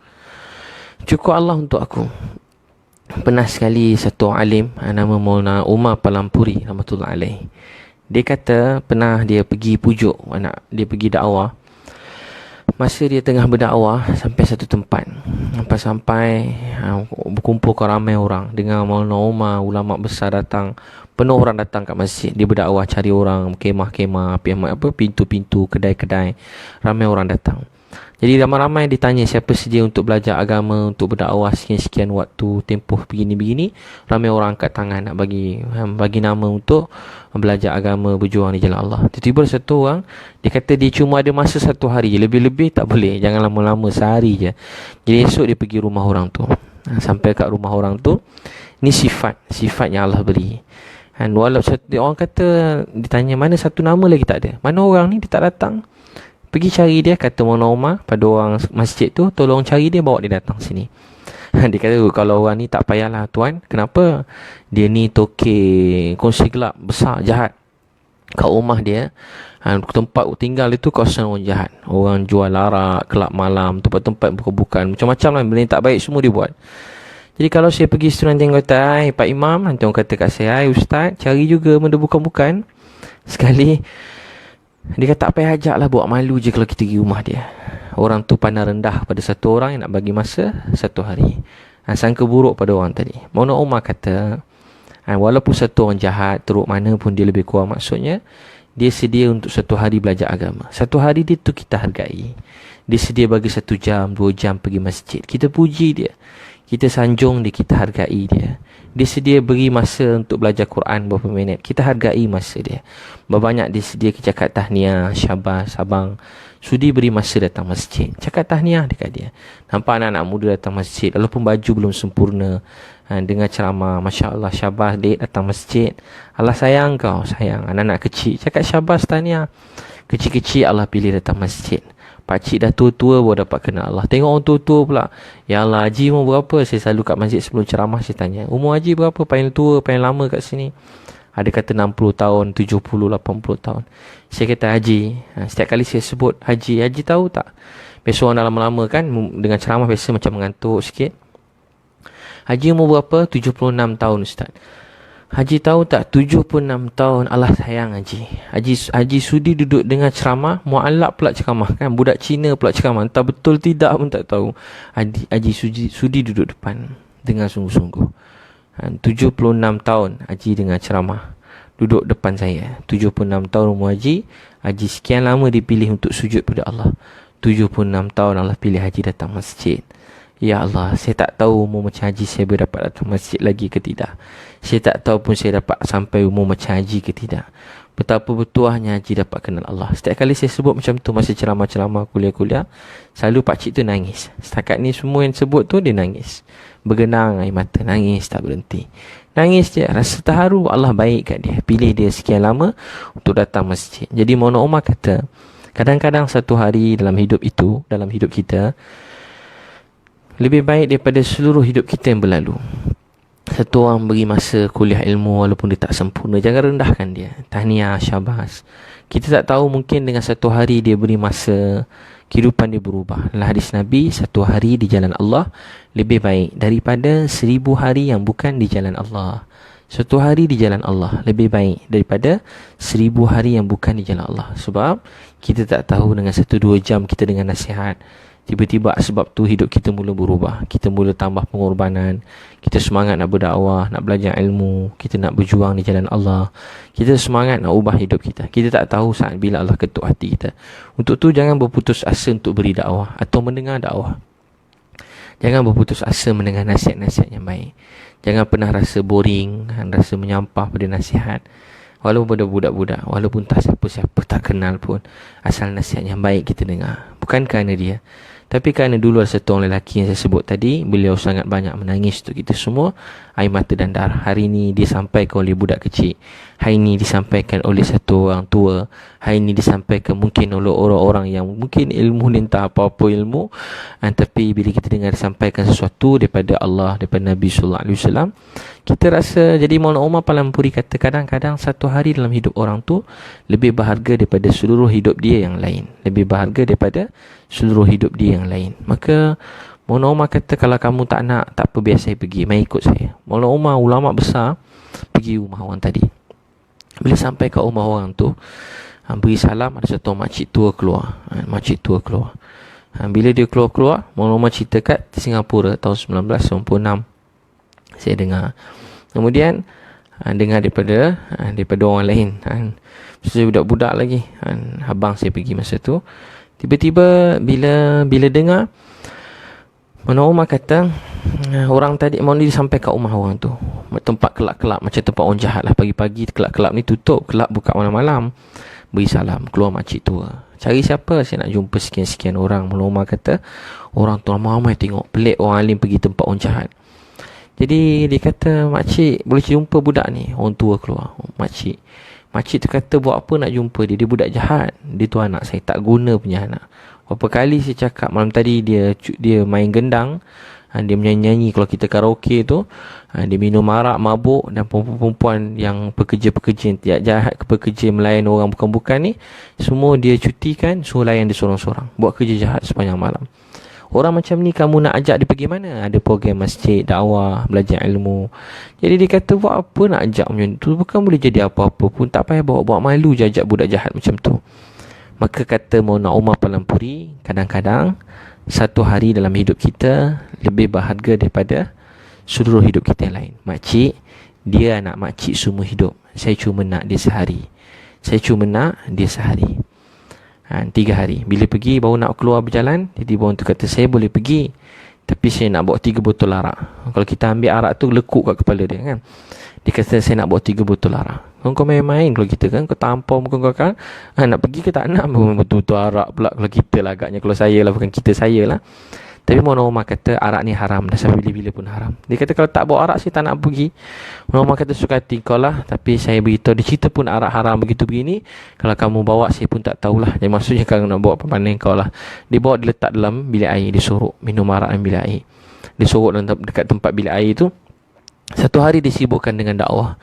Cukup Allah untuk aku. Pernah sekali satu alim nama Maulana Umar Palampuri rahmatullah alaih. Dia kata pernah dia pergi pujuk anak dia pergi dakwah. Masa dia tengah berdakwah sampai satu tempat, sampai berkumpul ke ramai orang. Dengan Maulana Umar, ulama besar datang, penuh orang datang kat masjid. Dia berdakwah cari orang, kemah-kemah, pintu-pintu, kedai-kedai, ramai orang datang. Jadi ramai-ramai ditanya siapa sedia untuk belajar agama, untuk berdakwah sekian-sekian waktu, tempoh begini-begini. Ramai orang angkat tangan nak bagi nama untuk belajar agama, berjuang di jalan Allah. Tiba-tiba satu orang, dia kata dia cuma ada masa satu hari je, lebih-lebih tak boleh, jangan lama-lama, sehari je. Jadi esok dia pergi rumah orang tu. Sampai kat rumah orang tu, ni sifat yang Allah beri. Dan walaupun orang kata, ditanya mana satu nama lagi tak ada, mana orang ni, dia tak datang. Pergi cari dia, kata Maulana Umar pada orang masjid tu, tolong cari dia, bawa dia datang sini. Dia kata kalau orang ni tak payahlah tuan. Kenapa? Dia ni tokek kongsi gelap besar, jahat. Kat rumah dia, tempat tinggal itu kawasan orang jahat. Orang jual arak, kelab malam, tempat-tempat bukan-bukan, macam-macam lah, benda tak baik semua dia buat. Jadi kalau saya pergi situ nanti orang kata, Pak Imam, nanti orang kata kat saya, Ustaz, cari juga benda bukan-bukan. Sekali dia kata tak payah ajak lah, buat malu je kalau kita pergi rumah dia. Orang tu pandang rendah pada satu orang yang nak bagi masa satu hari. Sangka buruk pada orang tadi. Maulana Umar kata, walaupun satu orang jahat, teruk mana pun dia lebih kurang, maksudnya dia sedia untuk satu hari belajar agama. Satu hari dia tu kita hargai. Dia sedia bagi 1 jam, 2 jam pergi masjid. Kita puji dia, kita sanjung dia, kita hargai dia. Dia sedia beri masa untuk belajar Quran beberapa minit, kita hargai masa dia. Berbanyak dia sedia cakap tahniah, syabas, abang sudi beri masa datang masjid, cakap tahniah dekat dia. Nampak anak-anak muda datang masjid, walaupun baju belum sempurna, dengar ceramah, Masya Allah, syabas dek datang masjid, Allah sayang kau, sayang. Anak-anak kecil cakap syabas, tahniah. Kecil-kecil Allah pilih datang masjid. Pakcik dah tua-tua baru dapat kenal Allah. Tengok orang tua-tua pula, ya Allah, haji umur berapa? Saya selalu kat masjid sebelum ceramah saya tanya, umur haji berapa paling tua, paling lama kat sini? Ada kata 60 tahun, 70, 80 tahun. Saya kata haji. Setiap kali saya sebut haji, haji tahu tak? Biasa orang dah lama-lama kan, dengan ceramah biasa macam mengantuk sikit. Haji umur berapa? 76 tahun Ustaz. Haji tahu tak, 76 tahun Allah sayang Haji. Haji sudi duduk dengan ceramah, mu'alak pula ceramah kan, budak Cina pula ceramah, entah betul tidak pun tak tahu. Haji sudi duduk depan dengan sungguh-sungguh. 76 tahun Haji dengan ceramah, duduk depan saya. 76 tahun umur Haji. Haji sekian lama dipilih untuk sujud pada Allah. 76 tahun Allah pilih Haji datang masjid. Ya Allah, saya tak tahu umur macam Haji saya boleh dapat datang masjid lagi ke tidak. Saya tak tahu pun saya dapat sampai umur macam Haji ke tidak. Betapa bertuahnya Haji dapat kenal Allah. Setiap kali saya sebut macam tu masa ceramah-ceramah, kuliah-kuliah, selalu pakcik tu nangis. Setakat ni semua yang sebut tu dia nangis. Bergenang air mata, nangis tak berhenti. Nangis je, rasa terharu Allah baik kat dia. Pilih dia sekian lama untuk datang masjid. Jadi Maulana Umar kata, kadang-kadang satu hari dalam hidup itu, dalam hidup kita, lebih baik daripada seluruh hidup kita yang berlalu. Satu orang beri masa kuliah ilmu walaupun dia tak sempurna, jangan rendahkan dia. Tahniah, syabas. Kita tak tahu, mungkin dengan satu hari dia beri masa, kehidupan dia berubah. Dalam hadis Nabi, satu hari di jalan Allah lebih baik daripada 1000 hari yang bukan di jalan Allah. Satu hari di jalan Allah lebih baik daripada 1000 hari yang bukan di jalan Allah. Sebab kita tak tahu, dengan 1-2 jam kita dengan nasihat, tiba-tiba sebab tu hidup kita mula berubah. Kita mula tambah pengorbanan. Kita semangat nak berdakwah, nak belajar ilmu. Kita nak berjuang di jalan Allah. Kita semangat nak ubah hidup kita. Kita tak tahu saat bila Allah ketuk hati kita. Untuk tu jangan berputus asa untuk beri dakwah atau mendengar dakwah. Jangan berputus asa mendengar nasihat-nasihat yang baik. Jangan pernah rasa boring, rasa menyampah pada nasihat. Walaupun pada budak-budak, walaupun tak siapa-siapa, tak kenal pun, asal nasihat yang baik kita dengar. Bukan kerana dia, tapi kerana dulu ada satu orang lelaki yang saya sebut tadi, beliau sangat banyak menangis untuk kita semua, air mata dan darah. Hari ini disampaikan oleh budak kecil, hari ini disampaikan oleh satu orang tua, hari ini disampaikan mungkin oleh orang-orang yang mungkin ilmu ni entah apa-apa ilmu, tapi bila kita dengar disampaikan sesuatu daripada Allah, daripada Nabi SAW, kita rasa. Jadi Maulana Umar Palampuri kata, kadang-kadang satu hari dalam hidup orang tu lebih berharga daripada seluruh hidup dia yang lain, lebih berharga daripada seluruh hidup dia yang lain. Maka Maulana Umar kata, kalau kamu tak nak, tak apa, biar saya pergi, mai ikut saya. Maulana Umar ulama besar pergi rumah orang tadi. Bila sampai ke rumah orang tu, beri salam, ada satu makcik tua keluar. Makcik tua keluar. Bila dia keluar, Maulana Umar cerita kat Singapura tahun 1996. Saya dengar. Kemudian dengar daripada orang lain. Saya budak-budak lagi. Abang saya pergi masa tu. Tiba-tiba bila dengar, Maulana Umar kata, orang tadi mau sampai kat rumah orang tu, tempat kelab-kelab, macam tempat orang jahat lah. Pagi-pagi kelab-kelab ni tutup, kelab buka malam-malam. Beri salam, keluar makcik tua. Cari siapa? Saya nak jumpa sekian-sekian orang. Maulana Umar kata, orang tu ramai-ramai tengok, pelik orang alim pergi tempat orang jahat. Jadi dia kata, makcik boleh jumpa budak ni? Orang tua keluar. Makcik tu kata, buat apa nak jumpa dia? Dia budak jahat. Dia tu anak saya, tak guna punya anak. Berapa kali saya cakap, malam tadi dia main gendang, dia menyanyi-nyanyi kalau kita karaoke tu, dia minum arak, mabuk, dan perempuan-perempuan yang pekerja-pekerja yang jahat, pekerja melayan orang bukan-bukan ni, semua dia cutikan, suruh layan dia sorang-sorang, buat kerja jahat sepanjang malam. Orang macam ni kamu nak ajak dia pergi mana? Ada program masjid, dakwah, belajar ilmu. Jadi dia kata, buat apa nak ajak macam tu? Bukan boleh jadi apa-apa pun. Tak payah bawa malu je ajak budak jahat macam tu. Maka kata Maulana Umar Palampuri, kadang-kadang satu hari dalam hidup kita lebih berharga daripada seluruh hidup kita yang lain. Makcik, dia anak makcik semua hidup. Saya cuma nak dia sehari. 3 hari. Bila pergi, baru nak keluar berjalan, jadi orang tu kata, saya boleh pergi, tapi saya nak bawa 3 botol arak. Kalau kita ambil arak tu, lekuk kat kepala dia kan. Dia kata, saya nak bawa 3 botol arak. Kau main-main kalau kita kan, kau tampar muka kau kan, nak pergi ke tak nak betul-betul arak pula. Kalau kita lah agaknya, kalau saya lah, bukan kita, saya lah. Tapi Maulana Umar kata, arak ni haram, dah sampai bila-bila pun haram. Dia kata, kalau tak bawa arak, saya tak nak pergi. Maulana Umar kata, suka hati kau lah, tapi saya beritahu, dia cerita pun arak haram begitu begini. Kalau kamu bawa, saya pun tak tahulah. Jadi maksudnya kalau nak bawa apa-apa kau lah. Dia bawa, dia letak dalam bilik air, dia sorok minum arak dalam bilik air. Dia sorok dekat tempat bilik air tu. Satu hari dia sibukkan dengan dakwah,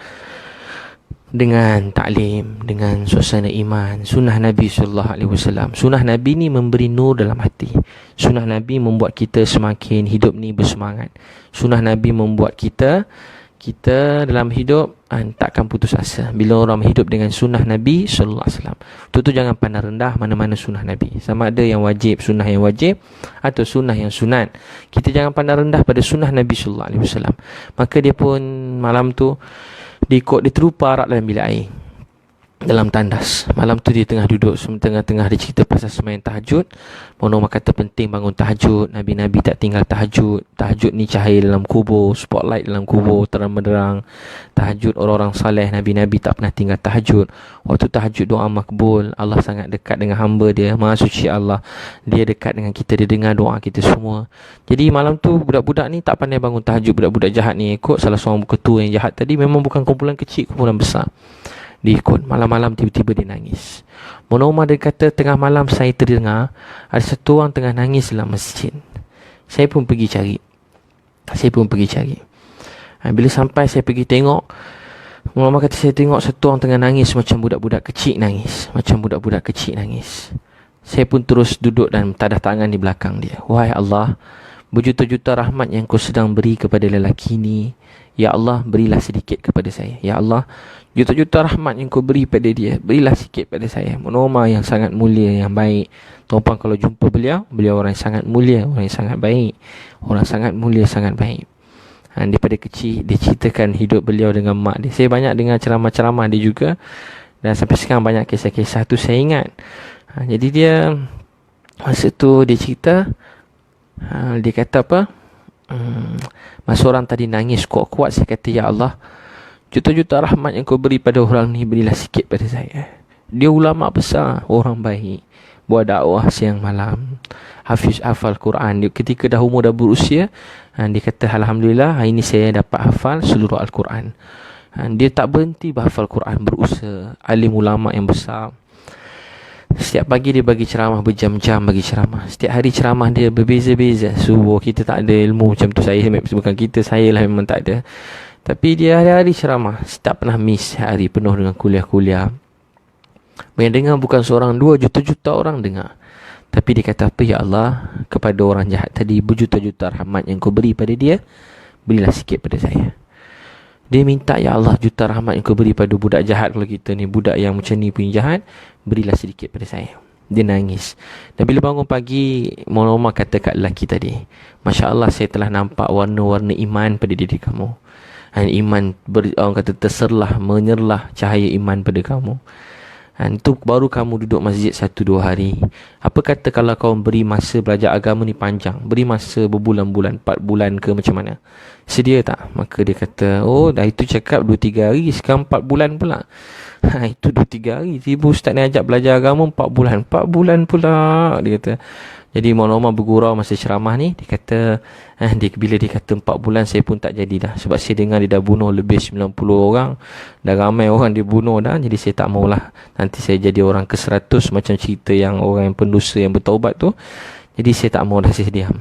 dengan taklim, dengan suasana iman, sunnah Nabi SAW. Sunnah Nabi ni memberi nur dalam hati. Sunnah Nabi membuat kita semakin hidup ni bersemangat. Sunnah Nabi membuat kita dalam hidup takkan putus asa. Bila orang hidup dengan sunnah Nabi SAW, tu jangan pandang rendah mana-mana sunnah Nabi. Sama ada yang wajib, sunnah yang wajib, atau sunnah yang sunat. Kita jangan pandang rendah pada sunnah Nabi SAW. Maka dia pun malam tu dia terlupa arak dalam bilik air, dalam tandas. Malam tu dia tengah duduk, tengah-tengah dia cerita pasal sembahyang tahajud. Maulana Umar kata penting bangun tahajud. Nabi-Nabi tak tinggal tahajud. Tahajud ni cahaya dalam kubur, spotlight dalam kubur, terang benderang. Tahajud orang-orang saleh, Nabi-Nabi tak pernah tinggal tahajud. Waktu tahajud doa makbul. Allah sangat dekat dengan hamba dia, Maha Suci Allah. Dia dekat dengan kita, dia dengar doa kita semua. Jadi malam tu budak-budak ni tak pandai bangun tahajud. Budak-budak jahat ni ikut salah seorang ketua yang jahat tadi. Memang bukan kumpulan kecil, kumpulan besar. Dia ikut. Malam-malam tiba-tiba dia nangis. Maulana Umar dia kata, tengah malam saya terdengar ada satu orang tengah nangis dalam masjid. Saya pun pergi cari. Bila sampai saya pergi tengok, Maulana Umar kata, saya tengok satu orang tengah nangis macam budak-budak kecil nangis. Saya pun terus duduk dan tadah tangan di belakang dia. Wahai Allah, berjuta-juta rahmat yang kau sedang beri kepada lelaki ni, ya Allah, berilah sedikit kepada saya. Ya Allah, juta-juta rahmat yang kau beri pada dia, berilah sikit pada saya. Maulana Umar yang sangat mulia, yang baik. Tuan-tuan kalau jumpa beliau orang yang sangat mulia, orang yang sangat baik, orang sangat mulia, sangat baik. Daripada kecil dia ceritakan hidup beliau dengan mak dia. Saya banyak dengar ceramah-ceramah dia juga, dan sampai sekarang banyak kisah-kisah tu saya ingat. Jadi dia masa tu dia cerita, dia kata apa, Masa orang tadi nangis kuat-kuat, saya kata, ya Allah, juta-juta rahmat yang kau beri pada orang ni, berilah sikit pada saya. Dia ulama besar, orang baik, buat dakwah siang malam, hafiz hafal Quran. Dia ketika dah umur dah berusia, dia kata, alhamdulillah, hari ni saya dapat hafal seluruh Al-Quran. Dia tak berhenti berhafal Quran, berusaha, alim ulama yang besar. Setiap pagi dia bagi ceramah, berjam-jam bagi ceramah. Setiap hari ceramah dia berbeza-beza. Subuh kita tak ada ilmu macam tu. Bukan kita, saya lah memang tak ada. Tapi dia hari-hari ceramah, tak pernah miss hari penuh dengan kuliah-kuliah. Yang dengar bukan seorang dua, juta-juta orang dengar. Tapi dia kata apa? Ya Allah, kepada orang jahat tadi, berjuta-juta rahmat yang kau beri pada dia, berilah sikit pada saya. Dia minta, ya Allah, juta rahmat yang kau beri pada budak jahat. Kalau kita ni budak yang macam ni punya jahat, berilah sedikit pada saya. Dia nangis. Dan bila bangun pagi, Mama kata kat lelaki tadi, Masya Allah, saya telah nampak warna-warna iman pada diri kamu. Iman, orang kata terserlah, menyerlah cahaya iman pada kamu. Itu baru kamu duduk masjid 1-2 hari. Apa kata kalau kau beri masa belajar agama ni panjang, beri masa berbulan-bulan, 4 bulan ke macam mana? Sedia tak? Maka dia kata, oh dah itu cakap 2-3 hari, sekarang 4 bulan pula. Itu 2-3 hari. Tiba ustaz ni ajak belajar agama 4 bulan. 4 bulan pula, dia kata. Jadi Maulana bergurau masa ceramah ni. Dia kata, bila dia kata 4 bulan, saya pun tak jadi dah. Sebab saya dengar dia dah bunuh lebih 90 orang. Dah ramai orang dia bunuh dah. Jadi saya tak maulah nanti saya jadi orang ke-100 macam cerita yang orang yang pendosa yang bertaubat tu. Jadi saya tak mau dah, saya diam.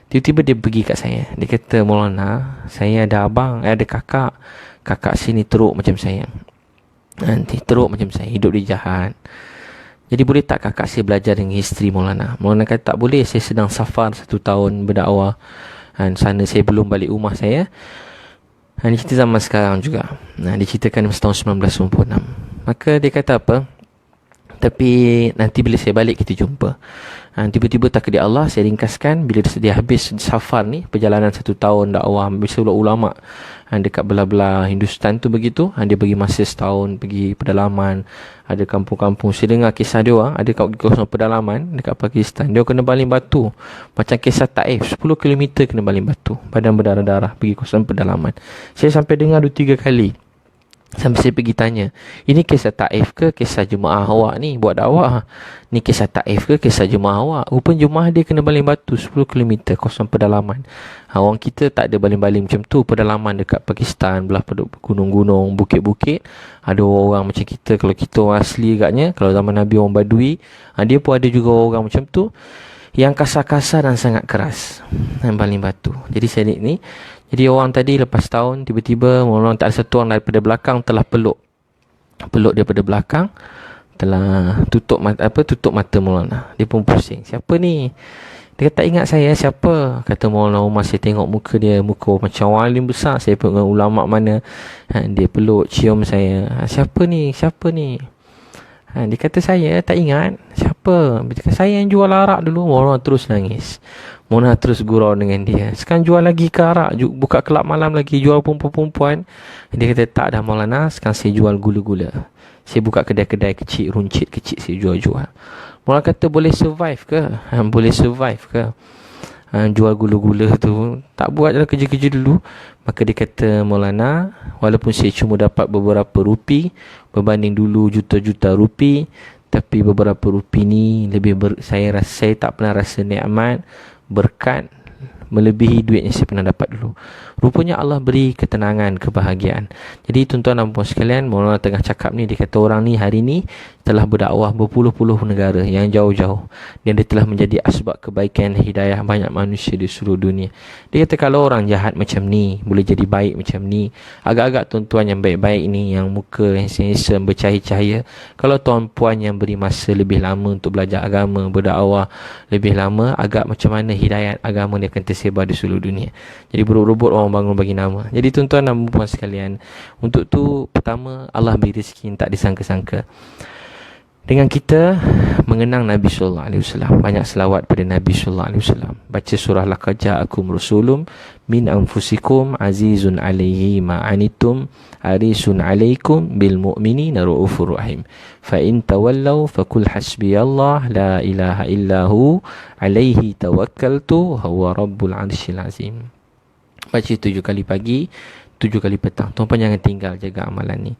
Tiba-tiba dia pergi kat saya. Dia kata, Maulana, saya ada abang, ada kakak. Kakak sini teruk macam saya. Nanti teruk macam saya, hidup dia jahat. Jadi boleh tak kakak saya belajar dengan isteri Maulana? Maulana kata tak boleh, saya sedang safar 1 tahun berdakwah. Sana saya belum balik rumah saya. Dia cerita zaman sekarang juga. Diceritakan masa tahun 1996. Maka dia kata apa? Tapi nanti bila saya balik kita jumpa. Tiba-tiba takdir Allah, saya ringkaskan, bila dia habis safar ni, perjalanan 1 tahun dakwah bersama ulama dekat belah-belah Hindustan tu begitu, dia bagi masa 1 tahun pergi pedalaman, ada kampung-kampung. Saya dengar kisah dia orang, ada kat kawasan pedalaman dekat Pakistan, dia kena baling batu macam kisah Taif, 10 km kena baling batu, badan berdarah-darah pergi kawasan pedalaman. Saya sampai dengar 2-3 kali. Sampai saya pergi tanya, ini kisah Taif ke kisah jemaah awak ni buat dakwah? Ni kisah Taif ke kisah jemaah awak? Rupanya jemaah dia kena baling batu 10 km kawasan pedalaman. Orang kita tak ada baling-baling macam tu. Pedalaman dekat Pakistan, belah gunung-gunung, bukit-bukit, ada orang macam kita. Kalau kita orang asli agaknya, kalau zaman Nabi orang Badui, dia pun ada juga orang macam tu, yang kasar-kasar dan sangat keras dan baling batu. Jadi saya ni, jadi orang tadi lepas tahun, tiba-tiba orang tak ada satu orang daripada belakang telah peluk daripada belakang, telah tutup mata Maulana. Dia pun pusing. Siapa ni? Dia kata, tak ingat saya siapa? Kata Maulana Umar, saya tengok muka dia, muka macam orang alim besar. Saya pun dengan ulama mana. Dia peluk, cium saya. Siapa ni? Dia kata, saya tak ingat. Siapa? Dia kata, saya yang jual arak dulu. Maulana terus nangis. Maulana terus gurau dengan dia. Sekarang jual lagi ke arak? Buka kelab malam lagi, jual perempuan-perempuan. Dia kata, tak dah Maulana, sekarang saya jual gula-gula. Saya buka kedai-kedai kecil, runcit kecil, saya jual-jual. Maulana kata, boleh survive ke? Boleh survive ke? Jual gula-gula tu. Tak buat je kerja-kerja dulu. Maka dia kata, Maulana, walaupun saya cuma dapat beberapa rupi berbanding dulu juta-juta rupi, tapi beberapa rupi ni saya tak pernah rasa nikmat, berkat melebihi duit yang saya pernah dapat dulu. Rupanya Allah beri ketenangan, kebahagiaan. Jadi tuan-tuan dan puan sekalian, Maulana tengah cakap ni, dia kata orang ni hari ni telah berdakwah berpuluh-puluh negara yang jauh-jauh, dan dia telah menjadi asbab kebaikan dan hidayah banyak manusia di seluruh dunia. Dia kata kalau orang jahat macam ni boleh jadi baik macam ni, agak-agak tuan-tuan yang baik-baik ni, yang muka yang handsome, bercahaya-cahaya, kalau tuan-puan yang beri masa lebih lama untuk belajar agama, berdakwah lebih lama, agak macam mana hidayat agama dia akan tersebar di seluruh dunia. Jadi berebut-rebut orang bangun bagi nama. Jadi tuan-tuan dan puan sekalian, untuk tu pertama Allah beri rezeki yang tak disangka-sangka. Dengan kita mengenang Nabi sallallahu alaihi wasallam, banyak selawat pada Nabi sallallahu alaihi wasallam, baca surah laqad ja'akum rasulun min anfusikum azizun alaihi ma anitum harisun alaikum bil mu'minina raufur rahim fa in tawallaw faqul hasbiyallah la ilaha illahu alaihi tawakkaltu huwa rabbul arsyil azim. Baca 7 kali pagi, 7 kali petang. Tuan-tuan jangan tinggal jaga amalan ni.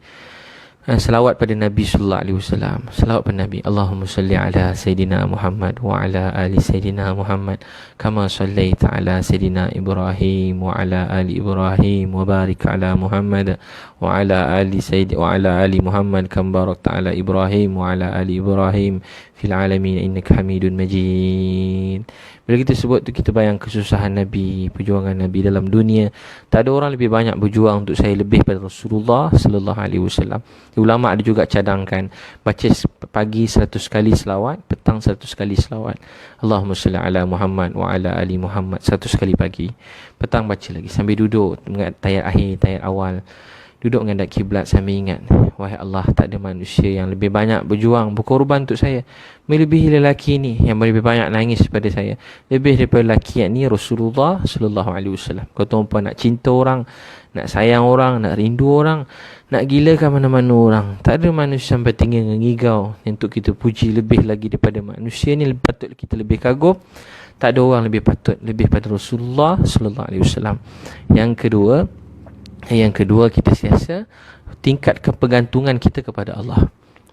Selawat pada Nabi sallallahu alaihi wasallam. Selawat pada Nabi. Allahumma salli ala sayidina Muhammad wa ala ali sayidina Muhammad kama sallaita ala sayidina Ibrahim wa ala ali Ibrahim wa barik ala Muhammad wa ala ali Muhammad kama barakta ala Ibrahim wa ala ali Ibrahim fil alamin innaka Hamidun Majid. Bila kita sebut tu, kita bayang kesusahan Nabi, perjuangan Nabi dalam dunia. Tak ada orang lebih banyak berjuang untuk saya lebih pada Rasulullah sallallahu alaihi wasallam. Ulama ada juga cadangkan baca pagi 100 kali selawat, petang 100 kali selawat. Allahumma salli ala Muhammad wa ala ali Muhammad 100 kali pagi. Petang baca lagi sambil duduk mengat tayat akhir, tayat awal. Duduk menghadap kiblat sambil ingat, wahai Allah, tak ada manusia yang lebih banyak berjuang, berkorban untuk saya melebihi lelaki ni yang lebih banyak nangis pada saya, lebih daripada lelaki yang ni Rasulullah sallallahu alaihi wasallam. Kau tuan-puan nak cinta orang, nak sayang orang, nak rindu orang, nak gilakan mana-mana orang, tak ada manusia sampai tinggi ngigau untuk kita puji lebih lagi daripada manusia ni. Patut kita lebih kagum. Tak ada orang lebih patut lebih pada Rasulullah sallallahu alaihi wasallam. Yang kedua, kita siasa tingkatkan pergantungan kita kepada Allah.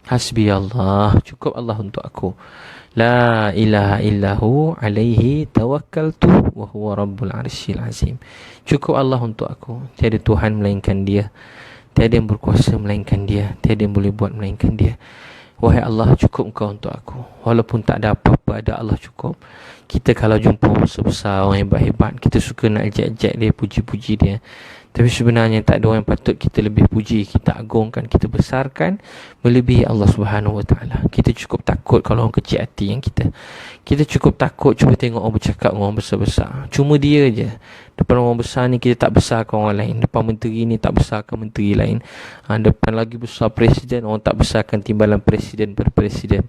Hasbi Allah, cukup Allah untuk aku. La ilaha illahu alaihi tawakkaltu wa huwa rabbul arsyil azim. Cukup Allah untuk aku. Tiada Tuhan melainkan Dia. Tiada yang berkuasa melainkan Dia. Tiada yang boleh buat melainkan Dia. Wahai Allah, cukup Engkau untuk aku. Walaupun tak ada apa-apa, ada Allah cukup. Kita kalau jumpa besar-besar, orang hebat-hebat, kita suka nak ejek-ejek dia, puji-puji dia. Tapi sebenarnya tak ada orang yang patut kita lebih puji, kita agungkan, kita besarkan melebihi Allah Subhanahu Wa Taala. Kita cukup takut kalau orang kecil hati yang kita. Kita cukup takut cuba tengok orang bercakap dengan orang besar-besar. Cuma dia je. Depan orang besar ni kita tak besarkan orang lain. Depan menteri ni tak besarkan menteri lain. Depan lagi besar presiden, orang tak besarkan timbalan presiden pada presiden.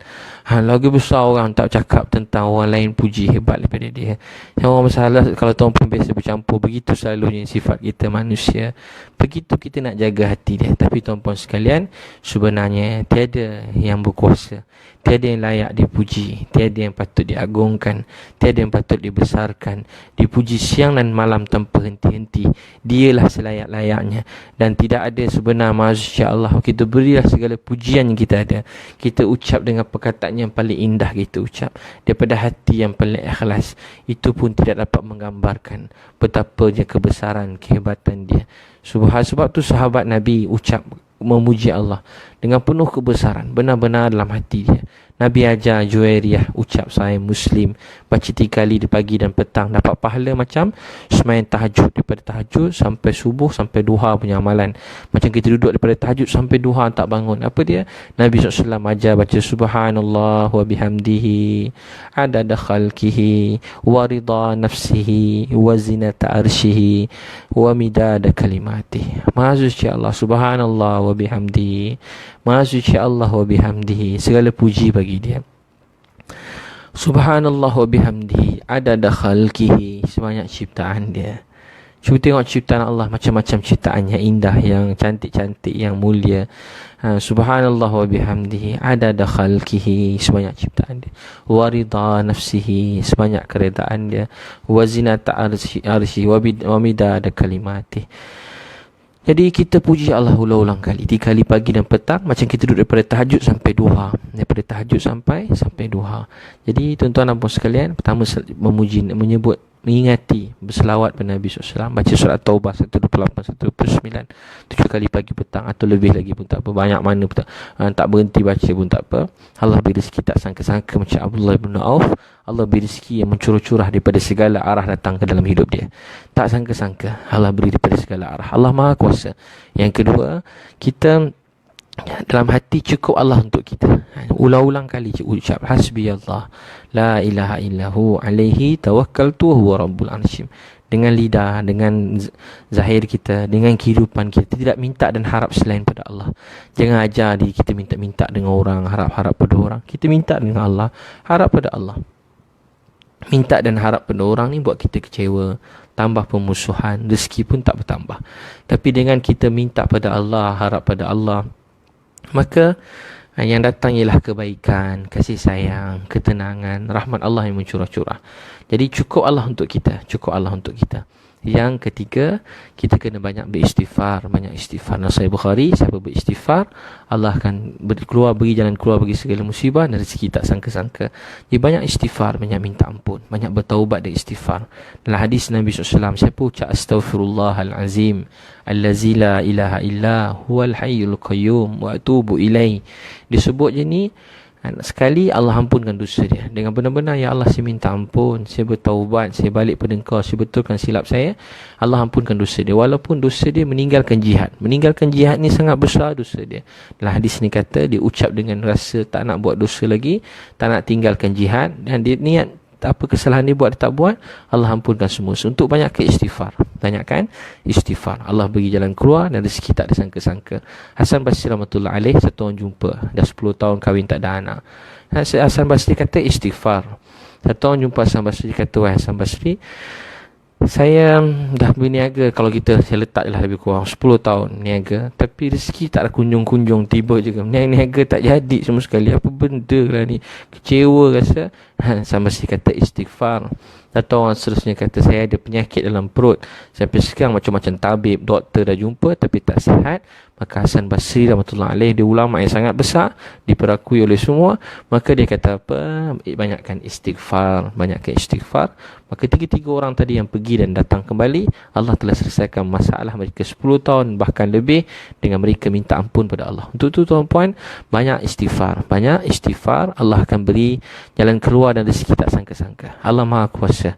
Lagi besar orang tak cakap tentang orang lain puji hebat daripada dia. Yang orang masalah kalau tuan-tuan biasa bercampur, begitu selalunya sifat kita manusia. Begitu kita nak jaga hati dia. Tapi tuan-tuan sekalian, sebenarnya tiada yang berkuasa, tiada yang layak dipuji, tiada yang patut diagungkan, tiada yang patut dibesarkan, dipuji siang dan malam tanpa henti-henti. Dialah selayak-layaknya. Dan tidak ada sebenar Masya Allah. Kita berilah segala pujian yang kita ada. Kita ucap dengan perkataan yang paling indah, kita ucap daripada hati yang paling ikhlas. Itu pun tidak dapat menggambarkan betapa je kebesaran, kehebatan dia. Sebab tu sahabat Nabi ucap memuji Allah dengan penuh kebesaran, benar-benar dalam hati dia. Nabi ajar Juwairiyah ucap Sahih Muslim, baca 3 kali di pagi dan petang, dapat pahala macam sembahyang tahajud, daripada tahajud sampai subuh sampai duha punya amalan. Macam kita duduk daripada tahajud sampai duha tak bangun. Apa dia? Nabi SAW ajar baca subhanallah wa bihamdihi adada khalqihi wa ridha nafsihi wa zinata arshihi wa midada kalimatihi. Maha suci Allah, subhanallah wa bihamdihi, maha suci Allah wa bihamdihi, segala puji bagi dia. Subhanallah wa bihamdihi adada khalqihi, sebanyak ciptaan dia. Cuba tengok ciptaan Allah, macam-macam ciptaan yang indah, yang cantik-cantik, yang mulia. Subhanallah wa bihamdihi adada khalqihi, sebanyak ciptaan dia. Wa ridha nafsihi, sebanyak keredaan dia. Wa zinata arsy wa midada kalimatih. Jadi kita puji Allah ulang-ulang kali, 3 kali pagi dan petang, macam kita duduk daripada tahajud sampai duha, daripada tahajud sampai duha. Jadi tuan-tuan dan puan sekalian, pertama memuji, menyebut, mengingati, berselawat pada Nabi SAW, baca surat Taubah 128, 129, 7 kali pagi petang atau lebih lagi pun tak apa, banyak mana pun tak berhenti baca pun tak apa. Allah beri rezeki tak sangka-sangka macam Abdullah bin Auf. Allah beri rezeki yang mencurah-curah daripada segala arah datang ke dalam hidup dia. Tak sangka-sangka Allah beri daripada segala arah. Allah Maha Kuasa. Yang kedua, kita dalam hati cukup Allah untuk kita. Ulang-ulang kali ucap hasbi Allah la ilaha illahu alaihi tawakkaltu huwa rabbul arsyim. Dengan lidah, dengan zahir kita, dengan kehidupan kita, tidak minta dan harap selain pada Allah. Jangan ajar diri kita minta-minta dengan orang, harap-harap pada orang. Kita minta dengan Allah, harap pada Allah. Minta dan harap pada orang ni buat kita kecewa, tambah pemusuhan, rezeki pun tak bertambah. Tapi dengan kita minta pada Allah, harap pada Allah, maka yang datang ialah kebaikan, kasih sayang, ketenangan, rahmat Allah yang mencurah-curah. Jadi cukup Allah untuk kita, cukup Allah untuk kita. Yang ketiga, kita kena banyak beristighfar. Banyak istighfar. Sahih Bukhari, siapa beristighfar, Allah akan bagi jalan keluar bagi segala musibah dan rezeki tak sangka-sangka. Jadi banyak istighfar, banyak minta ampun, banyak bertaubat dan istighfar. Dalam hadis Nabi SAW, siapa ucap astaghfirullahalazim allazi la ilaha illa huwal hayyul qayyum wa atubu ilaih, disebut je ni sekali, Allah ampunkan dosa dia dengan benar-benar, ya Allah saya minta ampun, saya bertaubat, saya balik pada Engkau, saya betulkan silap saya, Allah ampunkan dosa dia, walaupun dosa dia meninggalkan jihad. Meninggalkan jihad ni sangat besar dosa dia. Dalam hadis ni kata dia ucap dengan rasa tak nak buat dosa lagi, tak nak tinggalkan jihad, dan dia niat apa kesalahan dia buat, dia tak buat, Allah ampunkan semua. Untuk banyak ke istighfar, banyakkan istighfar, Allah bagi jalan keluar dan rezeki tak disangka-sangka. Hasan Basri rahmatullah alaih, satu orang jumpa, dah 10 tahun kahwin tak ada anak. Hasan Basri kata istighfar. Satu orang jumpa Hasan Basri, kata, wahai Hasan Basri, saya dah berniaga, kalau saya letak je lah lebih kurang 10 tahun niaga, tapi rezeki tak ada kunjung-kunjung, tiba je niaga tak jadi sama sekali, apa benda lah ni, kecewa rasa. Sama si kata istighfar. Satu orang seterusnya kata, saya ada penyakit dalam perut, sampai sekarang macam-macam tabib, doktor dah jumpa tapi tak sihat. Maka Hasan Basri rahmatullah alaih, dia ulama yang sangat besar, diperakui oleh semua. Maka dia kata apa? Banyakkan istighfar, banyakkan istighfar. Maka tiga-tiga orang tadi yang pergi dan datang kembali, Allah telah selesaikan masalah mereka 10 tahun bahkan lebih dengan mereka minta ampun pada Allah. Untuk itu tuan-puan, banyak istighfar, banyak istighfar, Allah akan beri jalan keluar dan rezeki tak sangka-sangka. Allah Maha Kuasa.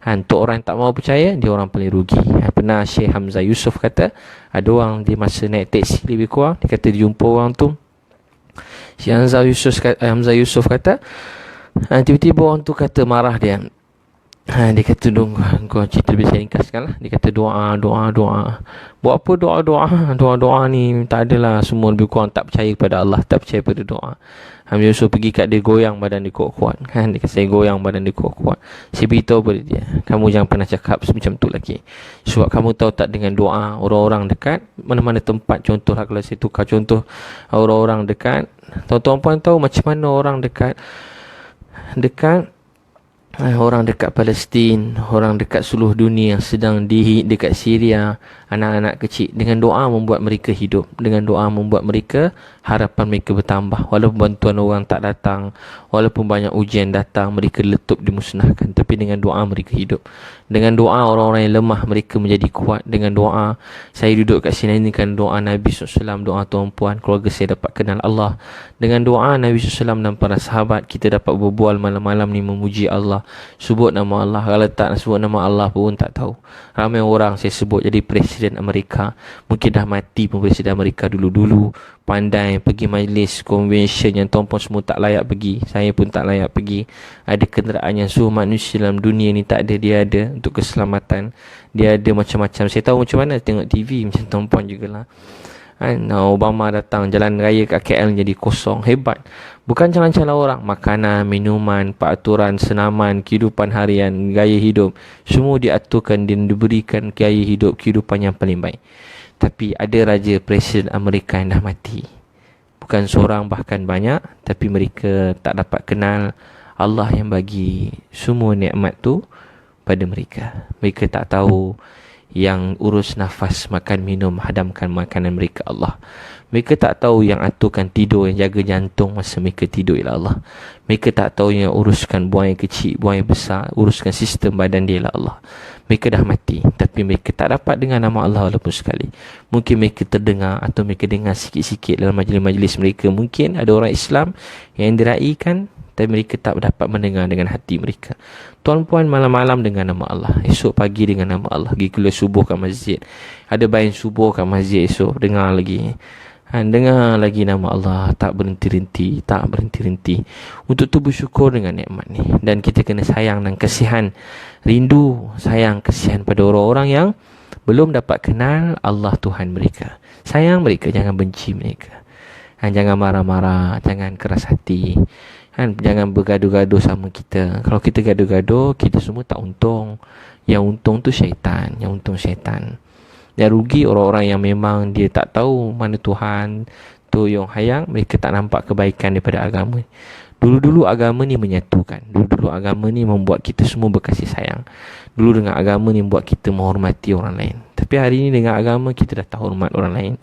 Untuk orang yang tak mau percaya, dia orang paling rugi. Pernah Syekh Hamzah Yusof kata, ada orang dia masa naik teksi lebih kurang, dia kata dia jumpa orang tu. Syekh Hamzah Yusof kata, tiba-tiba orang tu kata marah dia. Dia kata, kau cerita lebih saya ringkaskan lah. Dia kata doa. Buat apa doa ni? Tak adalah, semua lebih kurang tak percaya kepada Allah, tak percaya pada doa. Hamzah Yusuf pergi kat dia, goyang badan dia kuat-kuat. Dia kata, saya goyang badan dia kuat-kuat. Saya beritahu pada dia, kamu jangan pernah cakap macam tu lagi. Sebab kamu tahu tak, dengan doa orang-orang dekat, mana-mana tempat, contohlah kalau saya tukar contoh, orang-orang dekat, tuan-tuan tahu macam mana orang dekat orang dekat Palestin, orang dekat seluruh dunia yang sedang dekat Syria, anak-anak kecil, dengan doa membuat mereka hidup, dengan doa membuat mereka, harapan mereka bertambah. Walaupun bantuan orang tak datang, walaupun banyak ujian datang, mereka letup dimusnahkan, tapi dengan doa mereka hidup. Dengan doa orang-orang yang lemah mereka menjadi kuat. Dengan doa, saya duduk kat sini ni kan doa Nabi SAW, doa tuan-puan, keluarga saya dapat kenal Allah. Dengan doa Nabi SAW dan para sahabat, kita dapat berbual malam-malam ni memuji Allah, sebut nama Allah. Kalau tak sebut nama Allah pun tak tahu. Ramai orang saya sebut jadi Presiden Amerika, mungkin dah mati pun Presiden Amerika dulu-dulu, pandai pergi majlis convention yang tuan-puan semua tak layak pergi, saya pun tak layak pergi. Ada kenderaan yang suruh manusia dalam dunia ni tak ada, dia ada untuk keselamatan. Dia ada macam-macam. Saya tahu macam mana tengok TV, macam tuan-puan jugalah. Obama datang, jalan raya kat KL jadi kosong. Hebat. Bukan calon-calon orang, makanan, minuman, peraturan, senaman, kehidupan harian, gaya hidup, semua diaturkan dan diberikan gaya hidup, kehidupan yang paling baik. Tapi ada raja Presiden Amerika yang dah mati, bukan seorang, bahkan banyak, tapi mereka tak dapat kenal Allah yang bagi semua nikmat tu pada mereka. Mereka tak tahu yang urus nafas, makan, minum, hadamkan makanan mereka Allah. Mereka tak tahu yang aturkan tidur, yang jaga jantung masa mereka tidur ialah Allah. Mereka tak tahu yang uruskan buang air kecil, buang air besar, uruskan sistem badan dia ialah Allah. Mereka dah mati, tapi mereka tak dapat dengar nama Allah walaupun sekali. Mungkin mereka terdengar atau mereka dengar sikit-sikit dalam majlis-majlis mereka. Mungkin ada orang Islam yang diraikan, tapi mereka tak dapat mendengar dengan hati mereka. Tuan-puan, malam-malam dengan nama Allah, esok pagi dengan nama Allah, pergi kuliah subuh kat masjid, ada bayan subuh kat masjid, esok dengar lagi, dengar lagi nama Allah, tak berhenti-henti, tak berhenti-henti. Untuk tu bersyukur dengan nikmat ni. Dan kita kena sayang dan kasihan, rindu, sayang, kasihan pada orang-orang yang belum dapat kenal Allah Tuhan mereka. Sayang mereka, jangan benci mereka. Jangan marah-marah, jangan keras hati. Jangan bergaduh-gaduh sama kita. Kalau kita gaduh-gaduh, kita semua tak untung. Yang untung tu syaitan, yang untung syaitan. Yang rugi orang-orang yang memang dia tak tahu mana Tuhan tu yang hayang, mereka tak nampak kebaikan daripada agama. Dulu-dulu agama ni menyatukan. Dulu-dulu agama ni membuat kita semua berkasih sayang. Dulu dengan agama ni membuat kita menghormati orang lain. Tapi hari ni dengan agama kita dah tak hormat orang lain.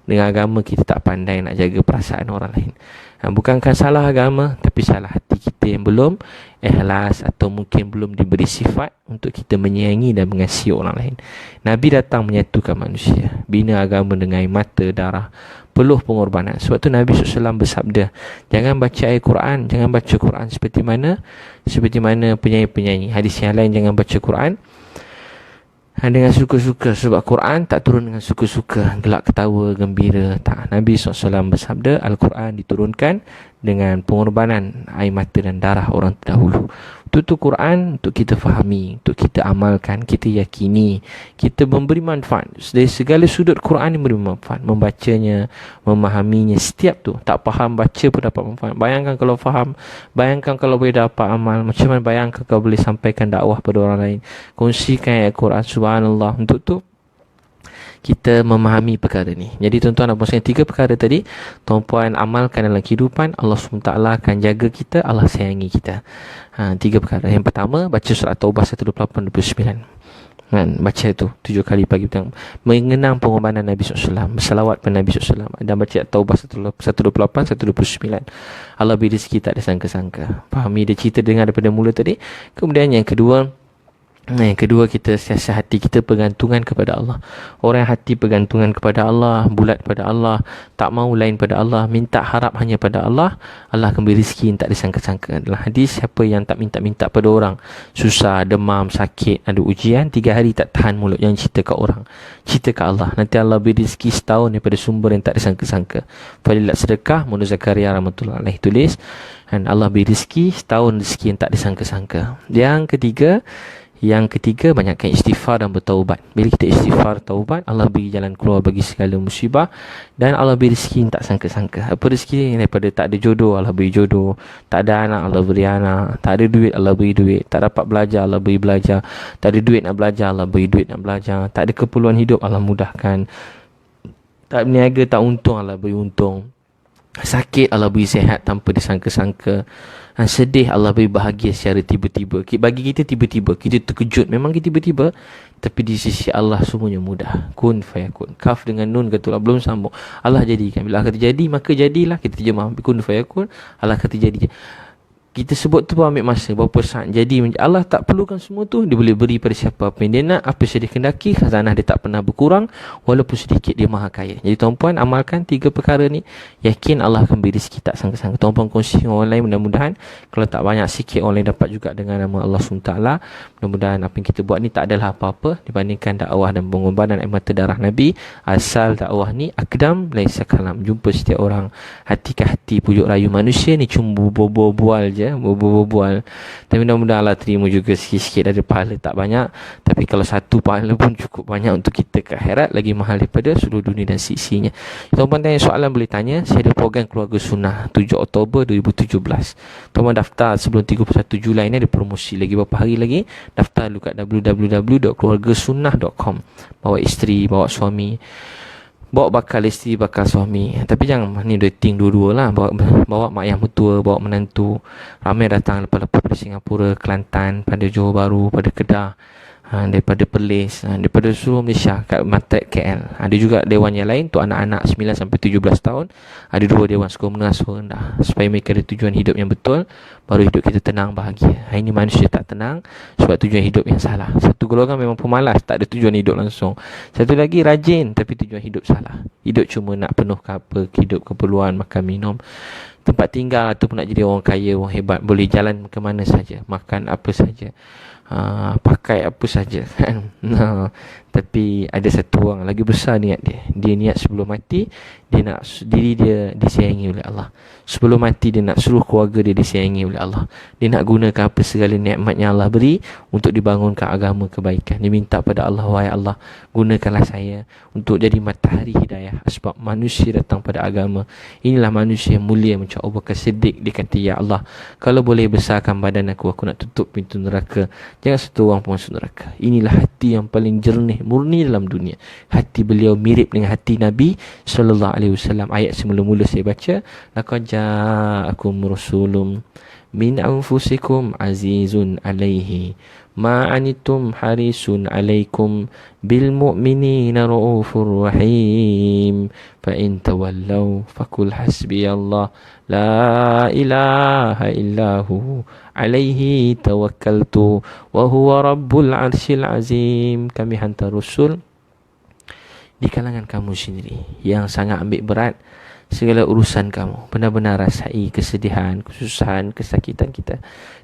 Dengan agama kita tak pandai nak jaga perasaan orang lain. Bukankah salah agama, tapi salah hati kita yang belum ikhlas atau mungkin belum diberi sifat untuk kita menyayangi dan mengasihi orang lain. Nabi datang menyatukan manusia. Bina agama dengan air mata, darah, peluh pengorbanan. Sebab tu Nabi SAW bersabda, jangan baca ayat Quran, jangan baca Quran seperti mana penyanyi-penyanyi. Hadis yang lain, jangan baca Quran dengan suka-suka, sebab Quran tak turun dengan suka-suka, gelak ketawa, gembira. Tak. Nabi SAW bersabda, Al-Quran diturunkan dengan pengorbanan air mata dan darah orang terdahulu. Itu Quran untuk kita fahami, untuk kita amalkan, kita yakini, kita memberi manfaat. Dari segala sudut Quran yang memberi manfaat. Membacanya, memahaminya, setiap tu. Tak faham, baca pun dapat manfaat. Bayangkan kalau faham, bayangkan kalau boleh dapat amal. Macam mana bayangkan kalau boleh sampaikan dakwah pada orang lain. Kongsikan ayat Quran, subhanallah. Untuk tu kita memahami perkara ni. Jadi tuan-tuan dan puan-puan, 3 perkara tadi tuan-puan amalkan dalam kehidupan, Allah SWT akan jaga kita, Allah sayangi kita. 3 perkara. Yang pertama, baca surat Taubah 128-29. Baca tu 7 kali pagi petang, mengenang pengorbanan Nabi SAW, bersalawat pada Nabi SAW, dan baca Taubah 128-129. Allah beri rezeki tak ada sangka-sangka. Fahami dia cerita dengar daripada mula tadi. Kemudian yang kedua, kita siasat hati kita pergantungan kepada Allah. Orang yang hati pergantungan kepada Allah, bulat pada Allah, tak mau lain pada Allah, minta harap hanya pada Allah, Allah akan beri rezeki yang tak disangka-sangka. Dalam hadis, siapa yang tak minta-minta pada orang, susah, demam, sakit, ada ujian, 3 hari tak tahan mulut, yang cerita kat orang, cerita kat Allah, nanti Allah beri rezeki setahun daripada sumber yang tak disangka-sangka. Fadilat sedekah, Muhammad Zakaria rahmatullahi alaih tulis, dan Allah beri rezeki setahun, rezeki yang tak disangka-sangka. Yang ketiga, banyakkan istighfar dan bertaubat. Bila kita istighfar, taubat, Allah beri jalan keluar bagi segala musibah, dan Allah beri rezeki yang tak sangka-sangka. Apa rezeki? Daripada tak ada jodoh, Allah beri jodoh. Tak ada anak, Allah beri anak. Tak ada duit, Allah beri duit. Tak dapat belajar, Allah beri belajar. Tak ada duit nak belajar, Allah beri duit nak belajar. Tak ada keperluan hidup, Allah mudahkan. Tak berniaga, tak untung, Allah beri untung. Sakit, Allah beri sihat tanpa disangka-sangka. Sedih, Allah beri bahagia secara tiba-tiba. Bagi kita tiba-tiba, kita terkejut, memang kita tiba-tiba, tapi di sisi Allah semuanya mudah. Kun fayakun. Kaf dengan nun katalah, belum sambung, Allah jadikan. Bila kata jadi, maka jadilah. Kita terjemah kun fayakun, Allah kata jadi. Kita sebut tu pun ambil masa berapa saat. Jadi Allah tak perlukan semua tu. Dia boleh beri pada siapa apa yang dia nak, apa yang dia kendaki. Khazanah dia tak pernah berkurang, walaupun sedikit dia maha kaya. Jadi tuan-puan amalkan 3 perkara ni, yakin Allah akan beri rezeki tak sangka-sangka. Tuan-puan kongsi dengan orang lain, mudah-mudahan kalau tak banyak sikit, orang lain dapat juga dengan nama Allah SWT. Mudah-mudahan apa yang kita buat ni tak adalah apa-apa dibandingkan dakwah dan pengorbanan air mata darah Nabi. Asal dakwah ni akdam laisa kalam. Jumpa setiap orang hati ke hati, pujuk rayu manusia ni cuma berbual je, berbual. Tapi mudah-mudahan Allah terima juga sikit-sikit dari pahala, tak banyak, tapi kalau satu pahala pun cukup banyak untuk kita ke akhirat, lagi mahal daripada seluruh dunia dan sisinya. Tuan-tuan tanya soalan, boleh tanya. Saya ada program Keluarga Sunnah 7 Oktober 2017. Tuan-tuan daftar sebelum 31 Julai ni, ada promosi lagi berapa hari lagi. Daftar dulu kat www.keluargasunnah.com. Bawa isteri, bawa suami, bawa bakal isteri, bakal suami. Tapi jangan ni dating dua-dua lah. Bawa mak yang mertua, bawa menantu. Ramai datang lepas-lepas pada Singapura, Kelantan, pada Johor Bahru, pada Kedah, daripada Perlis, daripada seluruh Malaysia, kat Matek KL. Ada juga dewan yang lain untuk anak-anak 9 sampai 17 tahun. Ada 2 dewan, sekolah menengah, sekolah rendah, supaya mereka ada tujuan hidup yang betul, baru hidup kita tenang, bahagia. Hari ini manusia tak tenang sebab tujuan hidup yang salah. Satu golongan memang pemalas, tak ada tujuan hidup langsung. Satu lagi rajin tapi tujuan hidup salah. Hidup cuma nak penuhkan apa, hidup keperluan, makan minum, tempat tinggal, ataupun nak jadi orang kaya, orang hebat, boleh jalan ke mana saja, makan apa saja, pakai apa saja kan. Tapi ada satu orang lagi besar niat dia. Dia niat sebelum mati, dia nak diri dia disayangi oleh Allah. Sebelum mati dia nak seluruh keluarga dia disayangi oleh Allah. Dia nak gunakan apa segala nikmat yang Allah beri untuk dibangunkan agama kebaikan. Dia minta pada Allah, wahai Allah, gunakanlah saya untuk jadi matahari hidayah, sebab manusia datang pada agama. Inilah manusia yang mulia, macam Abu Bakar Siddiq. Dia kata, ya Allah, kalau boleh besarkan badan aku nak tutup pintu neraka. Jangan satu orang pun masuk neraka. Inilah hati yang paling jernih, murni dalam dunia. Hati beliau mirip dengan hati Nabi sallallahu alaihi wasallam. Ayat semula-mula saya baca, laqad ja'akum rasulun min anfusikum azizun alaihi ma anittum harisun alaikum bil mu'minina raufur rahim fa in tawallaw faqul hasbiyallah la ilaha illahu alaihi tawakkaltu wa huwa rabbul arsyil azim. Kami hantar rasul di kalangan kamu sendiri yang sangat ambil berat segala urusan kamu, benar-benar rasai kesedihan, kesusahan, kesakitan kita,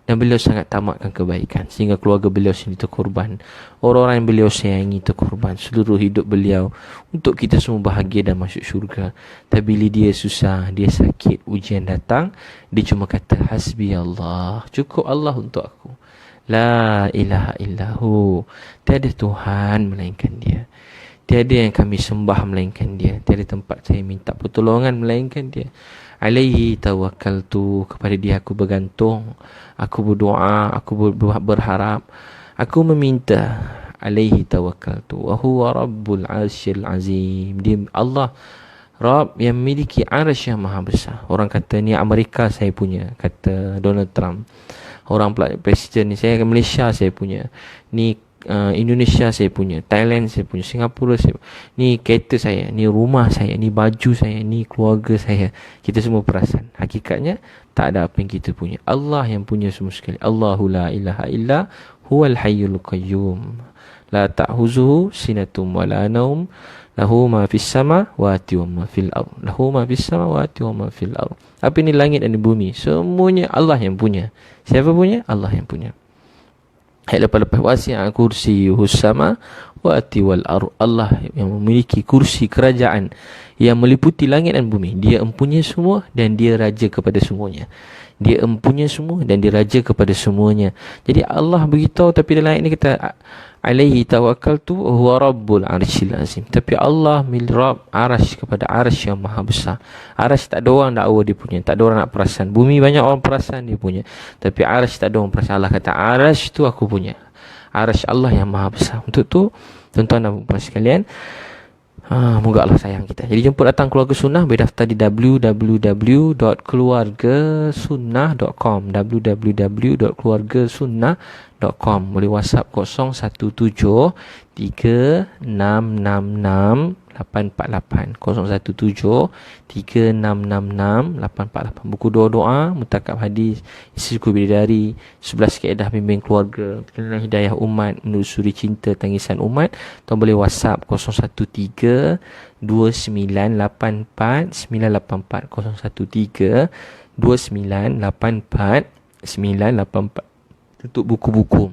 dan beliau sangat tamakkan kebaikan sehingga keluarga beliau sendiri terkorban, orang-orang yang beliau sayangi terkorban, seluruh hidup beliau untuk kita semua bahagia dan masuk syurga. Tapi bila dia susah, dia sakit, ujian datang, dia cuma kata hasbi Allah, cukup Allah untuk aku, la ilaha illahu, tiada Tuhan melainkan dia, tiada yang kami sembah melainkan dia, tiada tempat saya minta pertolongan melainkan dia. Alaihi tawakkaltu, kepada dia aku bergantung, aku berdoa, aku berharap, aku meminta. Alaihi tawakkaltu wa huwa rabbul arsyil azim. Dia Allah Rabb yang memiliki arsy yang maha besar. Orang kata ni Amerika saya punya, kata Donald Trump. Orang presiden ni, saya Malaysia saya punya, ni Indonesia saya punya, Thailand saya punya, Singapura saya punya. Ni kereta saya, ni rumah saya, ni baju saya, ni keluarga saya. Kita semua perasan. Hakikatnya tak ada apa yang kita punya. Allah yang punya semua sekali. Allahu la ilaha illa huwal hayyul qayyum. La ta'khuzuhu sinatum wa la naum. Lahu ma fis samawati wa ma fil ard. Lahu ma fis samawati wa ma fil ard. Apa ini langit dan bumi? Semuanya Allah yang punya. Siapa punya? Allah yang punya. Ayat lepas-lepas, wasi'a kursiyuhus samawati wal ard. Allah yang memiliki kursi kerajaan yang meliputi langit dan bumi. Dia empunya semua dan dia raja kepada semuanya. Dia empunya semua dan dia raja kepada semuanya. Jadi Allah beritahu, tapi dalam ayat ini kita alaihi tawakkaltu huwa rabbul arsyil azim. Tapi Allah Rabb arasy, kepada arasy yang maha besar. Arasy tak ada orang dakwa dia punya, tak ada orang nak perasan. Bumi banyak orang perasan dia punya, tapi arasy tak ada orang perasan. Allah kata arasy tu aku punya. Arasy Allah yang maha besar. Untuk tu tuan-tuan dan puan sekalian, moga Allah sayang kita. Jadi jemput datang Keluarga Sunnah, boleh daftar di www.keluargasunnah.com, www.keluargasunnah.com. Boleh WhatsApp 017 3666 848 017 3666 848. Buku doa-doa, mutakab hadis, isi suku bidadari, 11 kaedah bimbing keluarga, perjalanan hidayah umat, menelusuri cinta tangisan umat. Tuan boleh WhatsApp 013 2984 984 013 2984 984 untuk buku-buku.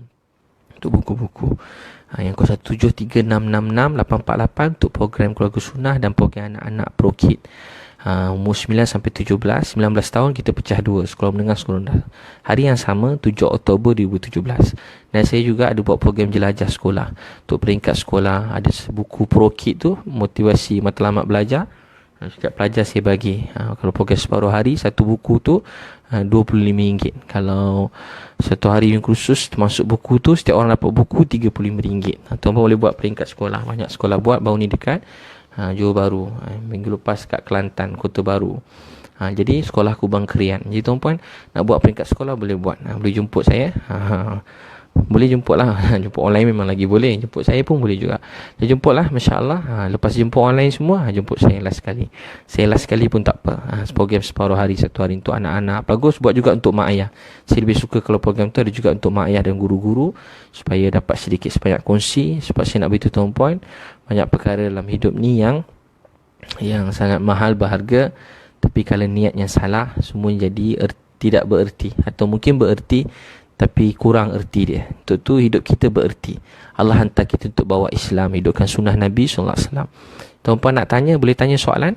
Yang 0173666848 untuk program Keluarga Sunnah dan program anak-anak Pro-Kid. Umur 9 sampai 17, 19 tahun kita pecah dua, sekolah menengah, sekolah rendah. Hari yang sama 7 Oktober 2017. Dan saya juga ada buat program jelajah sekolah. Untuk peringkat sekolah ada buku Pro-Kid tu, motivasi matlamat belajar. Setiap pelajar saya bagi, kalau program separuh hari, satu buku tu RM25. Kalau satu hari yang khusus termasuk buku tu, setiap orang dapat buku RM35. Tuan boleh buat peringkat sekolah. Banyak sekolah buat, baru ni dekat Johor Bahru, minggu lepas kat Kelantan, Kota Baru. Jadi sekolah Kubang Kerian. Jadi tuan-puan nak buat peringkat sekolah boleh buat. Boleh jemput saya. Boleh jemput lah. Jemput online memang lagi boleh. Jemput saya pun boleh juga. Dia jemput lah, Masya Allah. Lepas jemput online semua, jemput saya last sekali. Saya last sekali pun tak apa. Program separuh hari, satu hari untuk anak-anak. Bagus buat juga untuk mak ayah. Saya lebih suka kalau program tu ada juga untuk mak ayah dan guru-guru, supaya dapat sedikit sebanyak kongsi. Sebab saya nak beritahu tuan-puan, banyak perkara dalam hidup ni yang sangat mahal, berharga. Tapi kalau niatnya salah, semua jadi tidak bererti. Atau mungkin bererti tapi kurang erti dia. Untuk tu hidup kita bererti. Allah hantar kita untuk bawa Islam, hidupkan sunnah Nabi SAW. Tuan-puan nak tanya, boleh tanya soalan.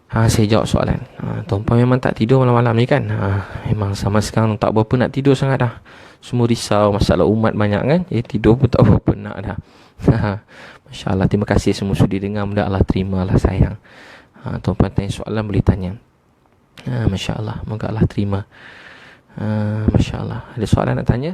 Saya jawab soalan. Tuan-puan memang tak tidur malam-malam ni kan? Memang sama sekarang tak berapa nak tidur sangat dah. Semua risau masalah umat banyak kan? Tidur pun tak berapa nak dah. Masya Allah, terima kasih semua sudi dengar. Mudah Allah terima, Allah sayang. Tuan-puan tanya soalan boleh tanya. Masya Allah, moga Allah terima. Masya Allah. Ada soalan nak tanya?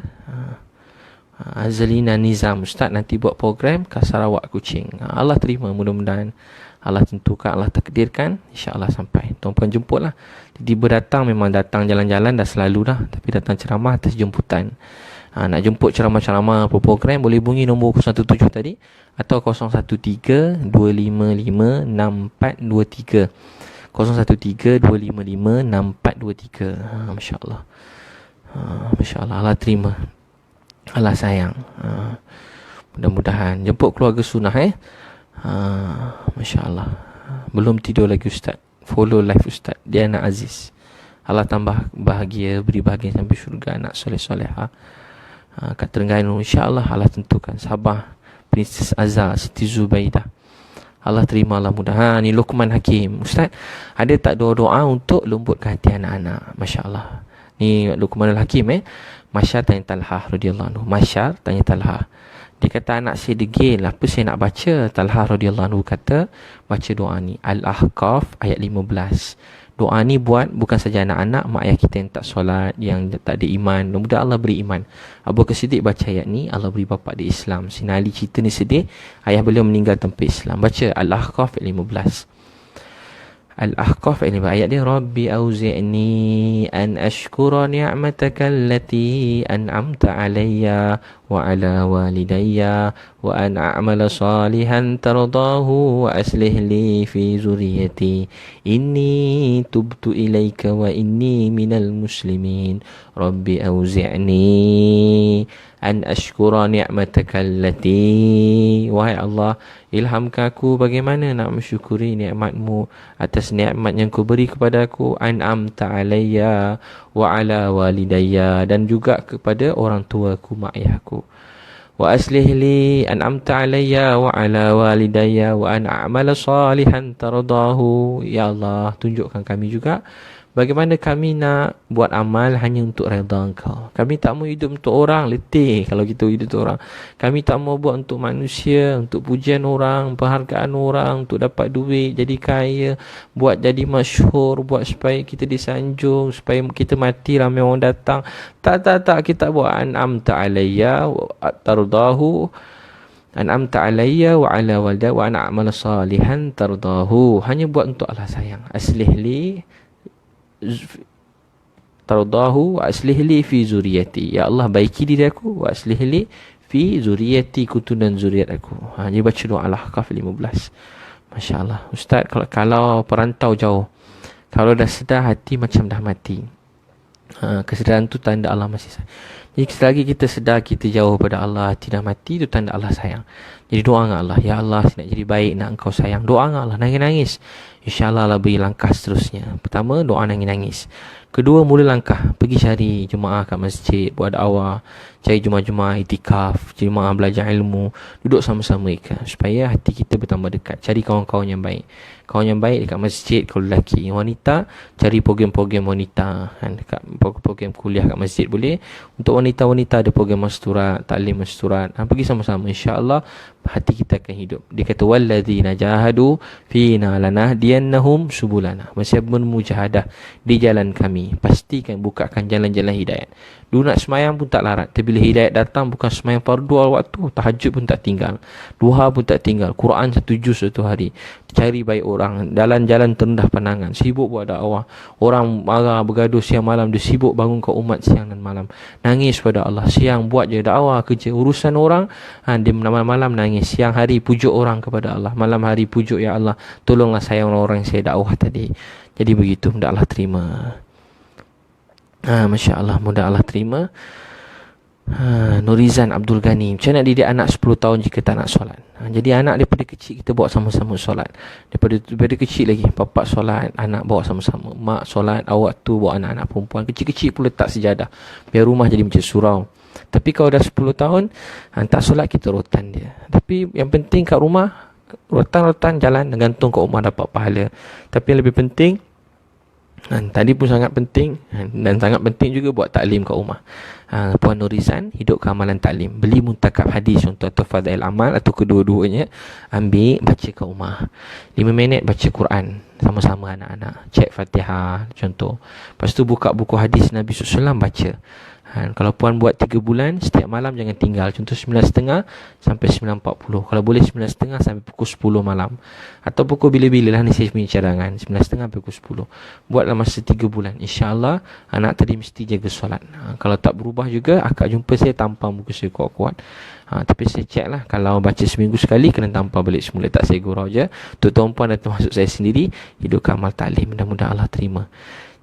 Azalina Nizam, Ustaz nanti buat program kat Sarawak Kuching. Allah terima, mudah-mudahan Allah tentukan, Allah takdirkan, insya-Allah sampai. Tuan-puan jemput lah. Tiba datang, memang datang jalan-jalan dah selalu dah, tapi datang ceramah atas jemputan. Nak jemput ceramah-ceramah program boleh hubungi nombor 017 tadi atau 013-255-6423. 013-255-6423. Masya-Allah. Masya-Allah, Allah terima. Allah sayang. Mudah-mudahan jemput keluarga sunnah Masya-Allah. Belum tidur lagi Ustaz. Follow live Ustaz. Dia anak Aziz. Allah tambah bahagia, beri bahagia sampai syurga, anak soleh-soleha. Kat Terengganu, insya-Allah Allah tentukan. Sabah, Princess Azal, Siti Zubaidah. Allah terimalah mudah. Ni Luqman Hakim. Ustaz, ada tak doa-doa untuk lembutkan hati anak-anak? Masya-Allah. Ni Luqmanul Hakim Masyar tanya Talhah radhiyallahu anhu. Masyar tanya Talhah. Dia kata, anak saya degil, apa saya nak baca? Talhah radhiyallahu anhu kata, baca doa ni, Al-Ahqaf ayat 15. Doa ni buat bukan saja anak-anak, mak ayah kita yang tak solat, yang tak ada iman. Mudah-mudahan Allah beri iman. Abu Bakar Siddiq baca ayat ni, Allah beri bapak dia Islam. Sina Ali cerita ni sedih, ayah beliau meninggal tanpa Islam. Baca Al-Ahqaf ayat 15. Al-Ahqaf ayat dia, Rabbi auzi'ni an ashkura ni'mataka allati an'amta alayya wa ala walidayya wa an a'mala salihan tardahu wa aslih li fi zurriyyati inni tubtu ilayka wa inni minal muslimin. Rabbi auzi'ni an ashkura ni'mataka allati, wahai Allah, ilhamkan aku bagaimana nak mensyukuri nikmatmu atas nikmat yang kau beri kepada aku, an'amta alayya wa ala walidayya, dan juga kepada orang tuaku, mak ayahku. Wa aslih li, an'amta alayya wa ala walidayya wa an a'mala salihan tardahu. Ya Allah, tunjukkan kami juga bagaimana kami nak buat amal hanya untuk redha Engkau. Kami tak mau hidup untuk orang, letih kalau kita hidup untuk orang. Kami tak mau buat untuk manusia, untuk pujian orang, penghargaan orang, untuk dapat duit, jadi kaya, buat jadi masyhur, buat supaya kita disanjung, supaya kita mati ramai orang datang. Tak, kita buat an'amta alayya tardahu, an'amta alayya wa ala walidayya wa an a'mala salihan tardahu. Hanya buat untuk Allah sayang. Aslih li tardahu wa aslih li fi zuriyati. Ya Allah, baiki diri aku, wa aslih li fi zuriyati, keturunan zuriat aku. Jadi baca doa Al-Ahqaf 15. Masya-Allah. Ustaz, kalau perantau jauh, kalau dah sedar hati macam dah mati. Kesedaran tu tanda Allah masih sayang. Jadi selagi kita sedar kita jauh pada Allah, hati dah mati, itu tanda Allah sayang. Jadi doa dengan Allah, ya Allah, saya nak jadi baik, nak Engkau sayang. Doa dengan Allah, nangis-nangis. InsyaAllah Allah beri langkah seterusnya. Pertama, doa nangis-nangis. Kedua, mula langkah, pergi cari jemaah kat masjid, buat dakwah, cari jemaah-jemaah itikaf, jemaah belajar ilmu, duduk sama-sama mereka supaya hati kita bertambah dekat. Cari kawan-kawan yang baik. Kawan yang baik dekat masjid kalau lelaki. Wanita, cari program-program wanita, dekat program kuliah kat masjid boleh. Untuk wanita-wanita ada program masturat, taklim masturat. Pergi sama-sama, insya-Allah hati kita akan hidup. Dia kata, walladzina jahadu fina lanahdiyannahum subulana. Masa bermujahadah di jalan kami, pastikan bukakan jalan-jalan hidayat. Dulu nak semayang pun tak larat, tapi bila hidayat datang, bukan semayang fardu awal waktu, tahajud pun tak tinggal, duha pun tak tinggal, Quran 1 juz satu hari, cari baik orang, jalan-jalan terendah pandangan, sibuk buat dakwah. Orang marah bergaduh siang malam, dia sibuk bangun ke umat siang dan malam, nangis pada Allah. Siang buat je dakwah, kerja urusan orang, dia malam-malam nangis. Siang hari pujuk orang kepada Allah, malam hari pujuk, ya Allah, tolonglah saya orang-orang yang saya dakwah tadi. Jadi begitu, mudah Allah terima. Masya Allah, mudah Allah terima. Nurizan Abdul Ghani, macam mana didik anak 10 tahun jika tak nak solat? Jadi anak daripada kecil kita bawa sama-sama solat. Daripada kecil lagi, bapak solat, anak bawa sama-sama. Mak solat, awak tu bawa anak-anak perempuan kecil-kecil pun letak sejadah, biar rumah jadi macam surau. Tapi kalau dah 10 tahun tak solat, kita rotan dia. Tapi yang penting kat rumah, rotan-rotan jalan, gantung kat rumah dapat pahala. Tapi yang lebih penting, tadi pun sangat penting, dan sangat penting juga buat taklim kat rumah. Puan Nurizan, hidupkan amalan taklim. Beli muntakab hadis untuk fadail amal atau kedua-duanya, ambil, baca kat rumah. 5 minit baca Quran sama-sama anak-anak, cek Fatihah contoh. Lepas tu buka buku hadis Nabi SAW, baca. Kalau puan buat 3 bulan, setiap malam jangan tinggal. Contoh 9.30 sampai 9.40. Kalau boleh 9.30 sampai pukul 10 malam. Atau pukul bila-bila lah, ni saya punya cadangan. 9.30 sampai pukul 10. Buatlah masa 3 bulan. InsyaAllah anak tadi mesti jaga solat. Kalau tak berubah juga, akak jumpa saya tampang muka saya kuat-kuat. Tapi saya check lah, kalau baca seminggu sekali, kena tampar balik semula. Tak saya gurau je. Untuk tuan-puan dan termasuk saya sendiri, hidupkan amal taklim. Mudah-mudahan Allah terima.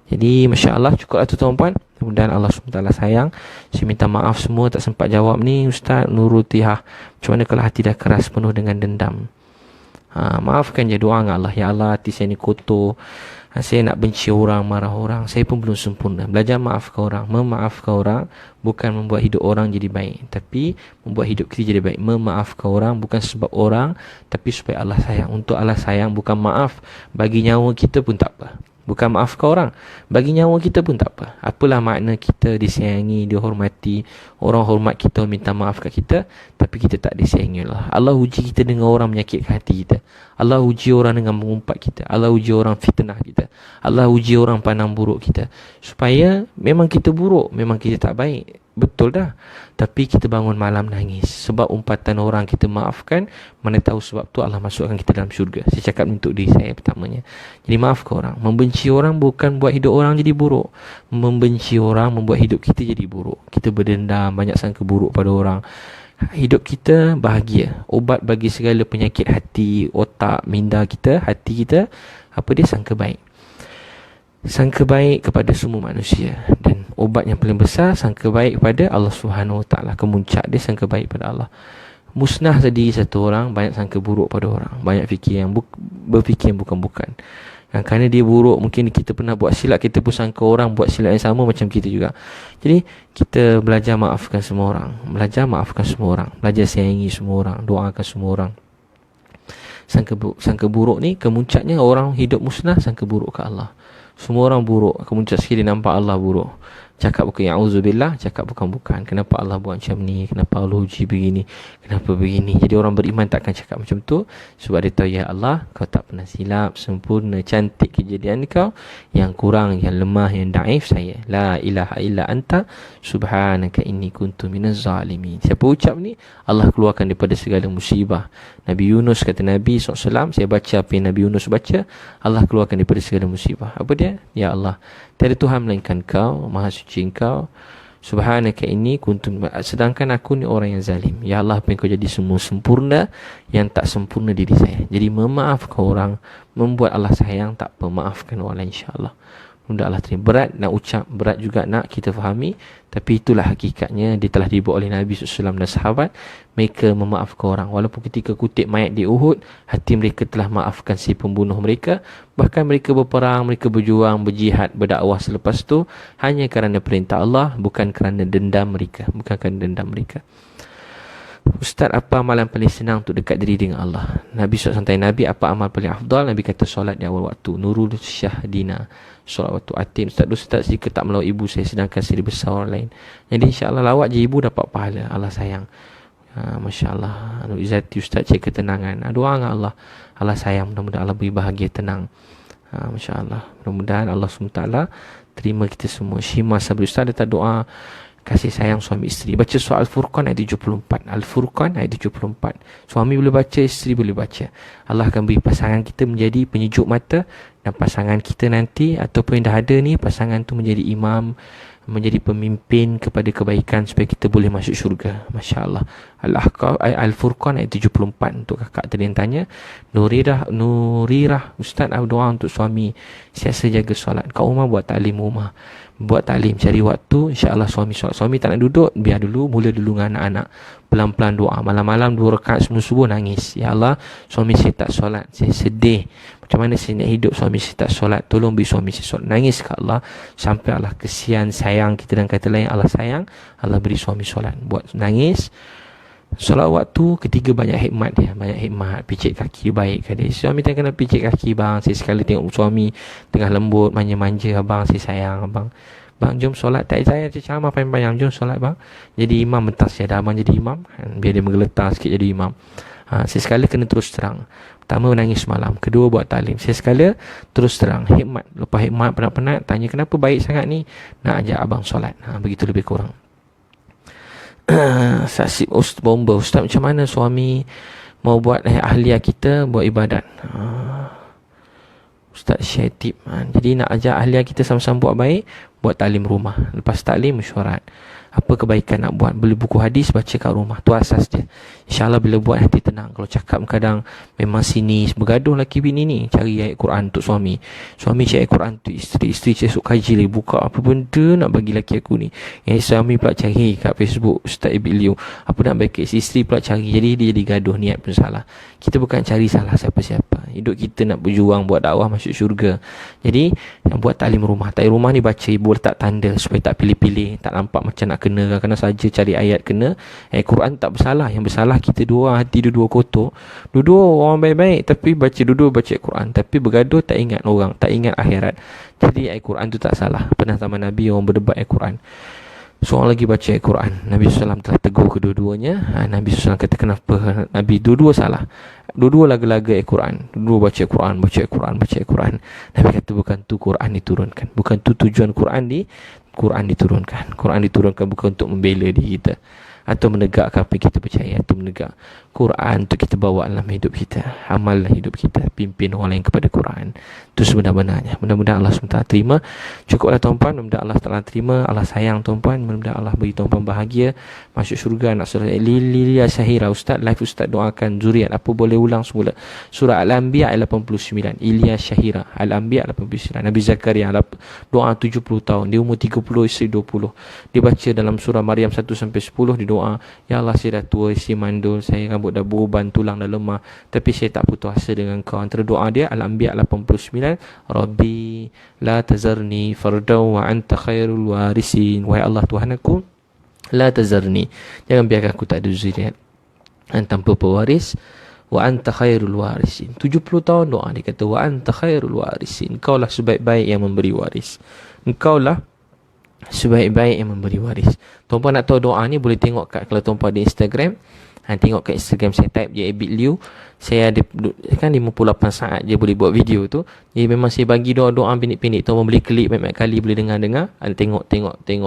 Jadi Masya Allah, cukuplah tu tuan-puan. Mudah-mudahan Allah SWT sayang. Saya minta maaf semua tak sempat jawab ni Ustaz Nurul Tihah. Macam mana kalau hati dah keras, penuh dengan dendam? Maafkan je, doa dengan Allah. Ya Allah, hati saya ni kotor. Saya nak benci orang, marah orang. Saya pun belum sempurna. Belajar maafkan orang. Memaafkan orang bukan membuat hidup orang jadi baik, tapi membuat hidup kita jadi baik. Memaafkan orang bukan sebab orang, tapi supaya Allah sayang. Untuk Allah sayang, bukan maaf bagi nyawa kita pun tak apa. Bukan maafkan orang, bagi nyawa kita pun tak apa. Apalah makna kita disayangi, dihormati, orang hormat kita, minta maaf kat kita, tapi kita tak disayangi Allah. Allah uji kita dengan orang menyakitkan hati kita. Allah uji orang dengan mengumpat kita. Allah uji orang fitnah kita. Allah uji orang pandang buruk kita. Supaya memang kita buruk, memang kita tak baik. Betul dah. Tapi kita bangun malam nangis. Sebab umpatan orang kita maafkan, mana tahu sebab tu Allah masukkan kita dalam syurga. Saya cakap untuk diri saya pertamanya. Jadi maafkan orang. Membenci orang bukan buat hidup orang jadi buruk. Membenci orang membuat hidup kita jadi buruk. Kita berdendam, banyak sangka buruk pada orang. Hidup kita bahagia. Obat bagi segala penyakit hati, otak, minda kita, hati kita, apa dia? Sangka baik. Sangka baik kepada semua manusia. Dan obat yang paling besar, sangka baik kepada Allah Subhanahu Wa Taala. Kemuncak dia sangka baik pada Allah. Musnah tadi satu orang, banyak sangka buruk pada orang. Banyak fikir yang berfikir yang bukan-bukan. Dan kerana dia buruk, mungkin kita pernah buat silap, kita pun sangka orang buat silap yang sama macam kita juga. Jadi kita belajar maafkan semua orang. Belajar maafkan semua orang. Belajar sayangi semua orang. Doakan semua orang. Sangka buruk ni kemuncaknya orang hidup musnah, sangka buruk ke Allah. Semua orang buruk. Kemuncak sekali nampak Allah buruk. Cakap bukan ya'udzubillah, cakap bukan-bukan. Kenapa Allah buat macam ni? Kenapa Allah uji begini? Kenapa begini? Jadi orang beriman takkan cakap macam tu. Sebab dia tahu, ya Allah, kau tak pernah silap, sempurna, cantik kejadian kau. Yang kurang, yang lemah, yang daif saya. La ilaha illa anta subhanaka inni kuntu minaz zalimin. Siapa ucap ni, Allah keluarkan daripada segala musibah. Nabi Yunus kata Nabi SAW, saya baca apa yang Nabi Yunus baca, Allah keluarkan daripada segala musibah. Apa dia? Ya Allah, tiada Tuhan melainkan kau, maha suci engkau, subhanaka inni kuntu, sedangkan aku ni orang yang zalim. Ya Allah, apa yang kau jadi semua sempurna, yang tak sempurna diri saya. Jadi memaafkan orang membuat Allah sayang, tak apa, maafkan orang lain, insya-Allah. Mudah Allah terima. Berat nak ucap, berat juga nak kita fahami, tapi itulah hakikatnya. Dia telah dibuat oleh Nabi SAW dan sahabat. Mereka memaafkan orang. Walaupun ketika kutip mayat di Uhud, hati mereka telah maafkan si pembunuh mereka. Bahkan mereka berperang, mereka berjuang, berjihad, berdakwah selepas tu hanya kerana perintah Allah, bukan kerana dendam mereka. Bukan kerana dendam mereka. Ustaz, apa amalan paling senang untuk dekat diri dengan Allah? Nabi SAW tanya Nabi, apa amal paling afdal? Nabi kata solat di awal waktu. Nurul Syahdina, solat waktu atin. Ustaz jika tak melawat ibu saya, sedangkan saya dibesar orang lain. Jadi insyaAllah lawat je ibu, dapat pahala. Allah sayang. Masya Allah. Anu Izzati Ustaz cek ketenangan. Doa dengan Allah. Allah sayang. Mudah-mudahan Allah beri bahagia, tenang. Masya Allah. Mudah-mudahan Allah SWT terima kita semua. Syima Sabri Ustaz letak doa kasih sayang suami isteri. Baca surah Al-Furqan ayat 74. Al-Furqan ayat 74. Suami boleh baca, isteri boleh baca. Allah akan beri pasangan kita menjadi penyejuk mata, dan pasangan kita nanti ataupun yang dah ada ni, pasangan tu menjadi imam, menjadi pemimpin kepada kebaikan supaya kita boleh masuk syurga. Masya Allah. Al-Furqan ayat 74. Untuk kakak tadi yang tanya, Nurirah Ustaz, doa untuk suami siasa jaga solat. Kau rumah buat taklim rumah, buat taklim, cari waktu, insya-Allah suami solat. Suami tak nak duduk, biar dulu, mula dulu dengan anak-anak. Pelan-pelan doa. Malam-malam 2 rakaat sebelum subuh nangis. Ya Allah, suami saya tak solat, saya sedih. Macam mana saya nak hidup suami saya tak solat? Tolong beri suami saya solat. Nangis ke Allah sampai Allah kesian, sayang kita, dan kata lain Allah sayang, Allah beri suami solat. Buat nangis. Solat waktu ketiga banyak hikmat dia. Banyak hikmat. Picit kaki baik ke dia. Suami tak kena picit kaki, bang. Saya sekali tengok suami tengah lembut, manja-manja, abang saya sayang abang. Bang jom solat. Tak, saya ceramah panjang-panjang, jom solat bang. Jadi imam mentas saya dah, abang jadi imam. Biar dia menggeletar sikit jadi imam. Saya sekali kena terus terang. Pertama, menangis malam. Kedua, buat taklim. Saya sekala terus terang, hikmat. Lepas hikmat, penat-penat, tanya kenapa baik sangat ni? Nak ajak abang solat. Begitu lebih kurang. Saksi bomba, ustaz, macam mana suami mau buat ahliah kita buat ibadat? Ustaz share tip. Jadi nak ajak ahliah kita sama-sama buat baik, buat taklim rumah. Lepas taklim, mesyuarat. Apa kebaikan nak buat? Beli buku hadis, baca kat rumah. Tu asas dia. InsyaAllah bila buat hati tenang. Kalau cakap kadang memang sinis, bergaduh laki bini ni, cari ayat Quran untuk suami. Suami cari ayat Quran untuk isteri. Isteri cari esok kaji lagi. Buka apa benda nak bagi laki aku ni. Yang suami pula cari kat Facebook Ustaz Ibn Liu. Apa nak bagi isteri pula cari. Jadi dia jadi gaduh, niat pun salah. Kita bukan cari salah siapa-siapa. Hidup kita nak berjuang buat dakwah masuk syurga. Jadi nak buat taklim rumah. Taklim rumah ni baca, ibu letak tanda supaya tak pilih-pilih, tak nampak macam nak kena. Kadang-kadang saja cari ayat kena. Ayat Quran tak bersalah. Yang bersalah kita dua hati dua kotor. Dua orang baik-baik tapi dua baca ayat Quran, tapi bergaduh tak ingat orang, tak ingat akhirat. Jadi ayat Quran tu tak salah. Pernah zaman Nabi orang berdebat ayat Quran. Seorang lagi baca ayat Quran. Nabi SAW telah tegur kedua-duanya. Nabi SAW kata kenapa Nabi dua-dua salah. Dua-dua laga-laga ayat Quran. Dua baca ayat Quran, baca ayat Quran, baca ayat Quran. Nabi kata bukan tu Quran diturunkan. Bukan tu tujuan Quran diturunkan. Quran diturunkan bukan untuk membela diri kita atau menegakkan apa yang kita percaya, atau menegak Quran untuk kita bawa dalam hidup kita, amallah hidup kita, pimpin orang lain kepada Quran. Itu sebenar-benarnya. Mudah-mudahan Allah SWT terima. Cukuplah tuan-puan, mudah-mudahan Allah Taala terima. Allah sayang tuan-puan, mudah-mudahan Allah beri tuan-puan bahagia masuk syurga. Nak surah Lilia Syahira, Ustaz live Ustaz doakan zuriat. Apa boleh ulang semula? Surah Al-Anbiya ayat 89. Ilyas Syahira, Al-Anbiya 89. Nabi Zakaria doa 70 tahun, dia umur 30, isteri 20. Dia baca dalam surah Maryam 1 sampai 10, dia doa, ya Allah saya dah tua, isteri mandul, saya rambut dah beruban, tulang dah lemah, tapi saya tak putus asa dengan kau. Antara doa dia Al-Anbiya 89, Rabbi la tazarni fardaw wa anta khairul warisin. Wahai Allah Tuhan aku, la tazarni, jangan biarkan aku tak ada zuriat tanpa pewaris. Wa anta khairul warisin. 70 tahun doa dia kata, wa anta khairul warisin, engkau lah sebaik-baik yang memberi waris. Engkau lah sebaik-baik yang memberi waris. Tuan-puan nak tahu doa ni boleh tengok kalau tuan-puan di Instagram. Tengok kat Instagram saya, type je Abid Liu. Saya ada kan 58 saat je boleh buat video tu. Jadi memang saya bagi doa-doa pendek-pendek. Tuan-puan boleh klik banyak-banyak kali, boleh dengar-dengar. Tengok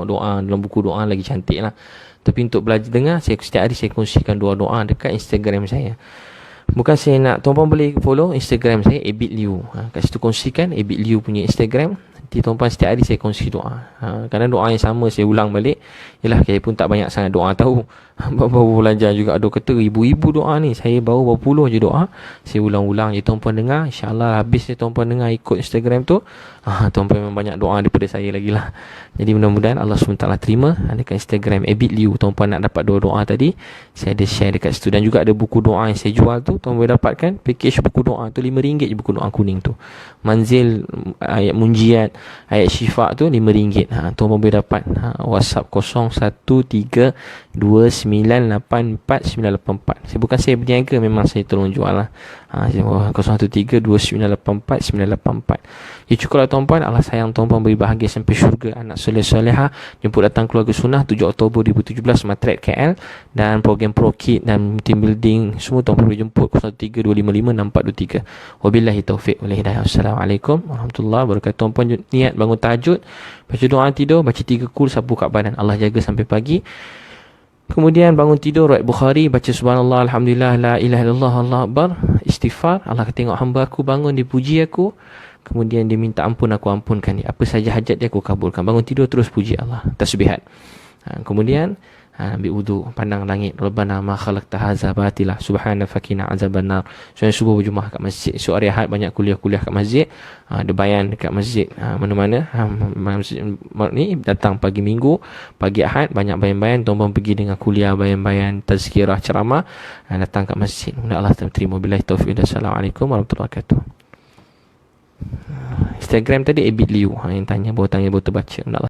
doa dalam buku doa lagi cantik lah. Tapi untuk belajar dengar, saya setiap hari saya kongsikan doa-doa dekat Instagram saya. Bukan saya nak, tuan-puan boleh follow Instagram saya Abid Liu. Kat situ kongsikan Abid Liu punya Instagram. Nanti tuan-puan setiap hari saya kongsi doa. Kerana doa yang sama saya ulang balik. Yalah, saya pun tak banyak sangat doa tahu. Baru belajar juga. Ada kata ribu-ribu doa ni. Saya baru berapa puluh je doa. Saya ulang-ulang je, tuan-puan dengar. InsyaAllah habis je tuan-puan dengar ikut Instagram tu. Tuan-puan memang banyak doa daripada saya lagi lah. Jadi mudah-mudahan Allah SWT terima. Dekat Instagram Abid Liu, tuan-puan nak dapat doa-doa tadi, saya ada share dekat situ. Dan juga ada buku doa yang saya jual tu. Tuan-puan boleh dapatkan package buku doa tu RM5 je, buku doa kuning tu. Manzil, ayat munjiat, ayat syifa tu RM5. Tuan-puan boleh dapat. WhatsApp 0132984984. Saya berniaga, memang saya tolong jual lah. 0132984984. Ya cukuplah tuan-puan. Allah sayang tuan-puan, beri bahagia sampai syurga. Anak soleh-soleha, jemput datang keluarga sunnah 7 Oktober 2017 Matret KL. Dan program Pro Kid dan team building semua tuan-puan boleh jemput 0132556423. Wabillahi taufiq wal hidayah. Assalamualaikum warahmatullahi wabarakatuh. Tuan-puan niat bangun tahajud, baca doa tidur, baca 3 kul, sapu kat badan. Allah jaga sampai pagi. Kemudian bangun tidur, riwayat Bukhari, baca subhanallah, alhamdulillah, la ilaha illallah, Allah akbar, istighfar. Allah akan tengok hamba aku bangun, dia puji aku. Kemudian dia minta ampun, aku ampunkan dia. Apa saja hajat dia aku kabulkan. Bangun tidur terus puji Allah, tasbihat. Kemudian ambil wudu, pandang langit, Rabbana ma khalaqta hadza batila subhana fakina azabannar. Soal subuh berjemaah kat masjid. Esok hari Ahad banyak kuliah-kuliah kat masjid. Ada bayan dekat masjid. Mana-mana masjid ni datang pagi Minggu, pagi Ahad banyak bayan-bayan. Tuan-tuan pergi dengan kuliah, bayan-bayan, tazkirah, ceramah, datang kat masjid. Mudah Allah terima. Billahi taufiq. Assalamualaikum warahmatullahi wabarakatuh. Instagram tadi Abid Liu. Yang tanya baru terbaca.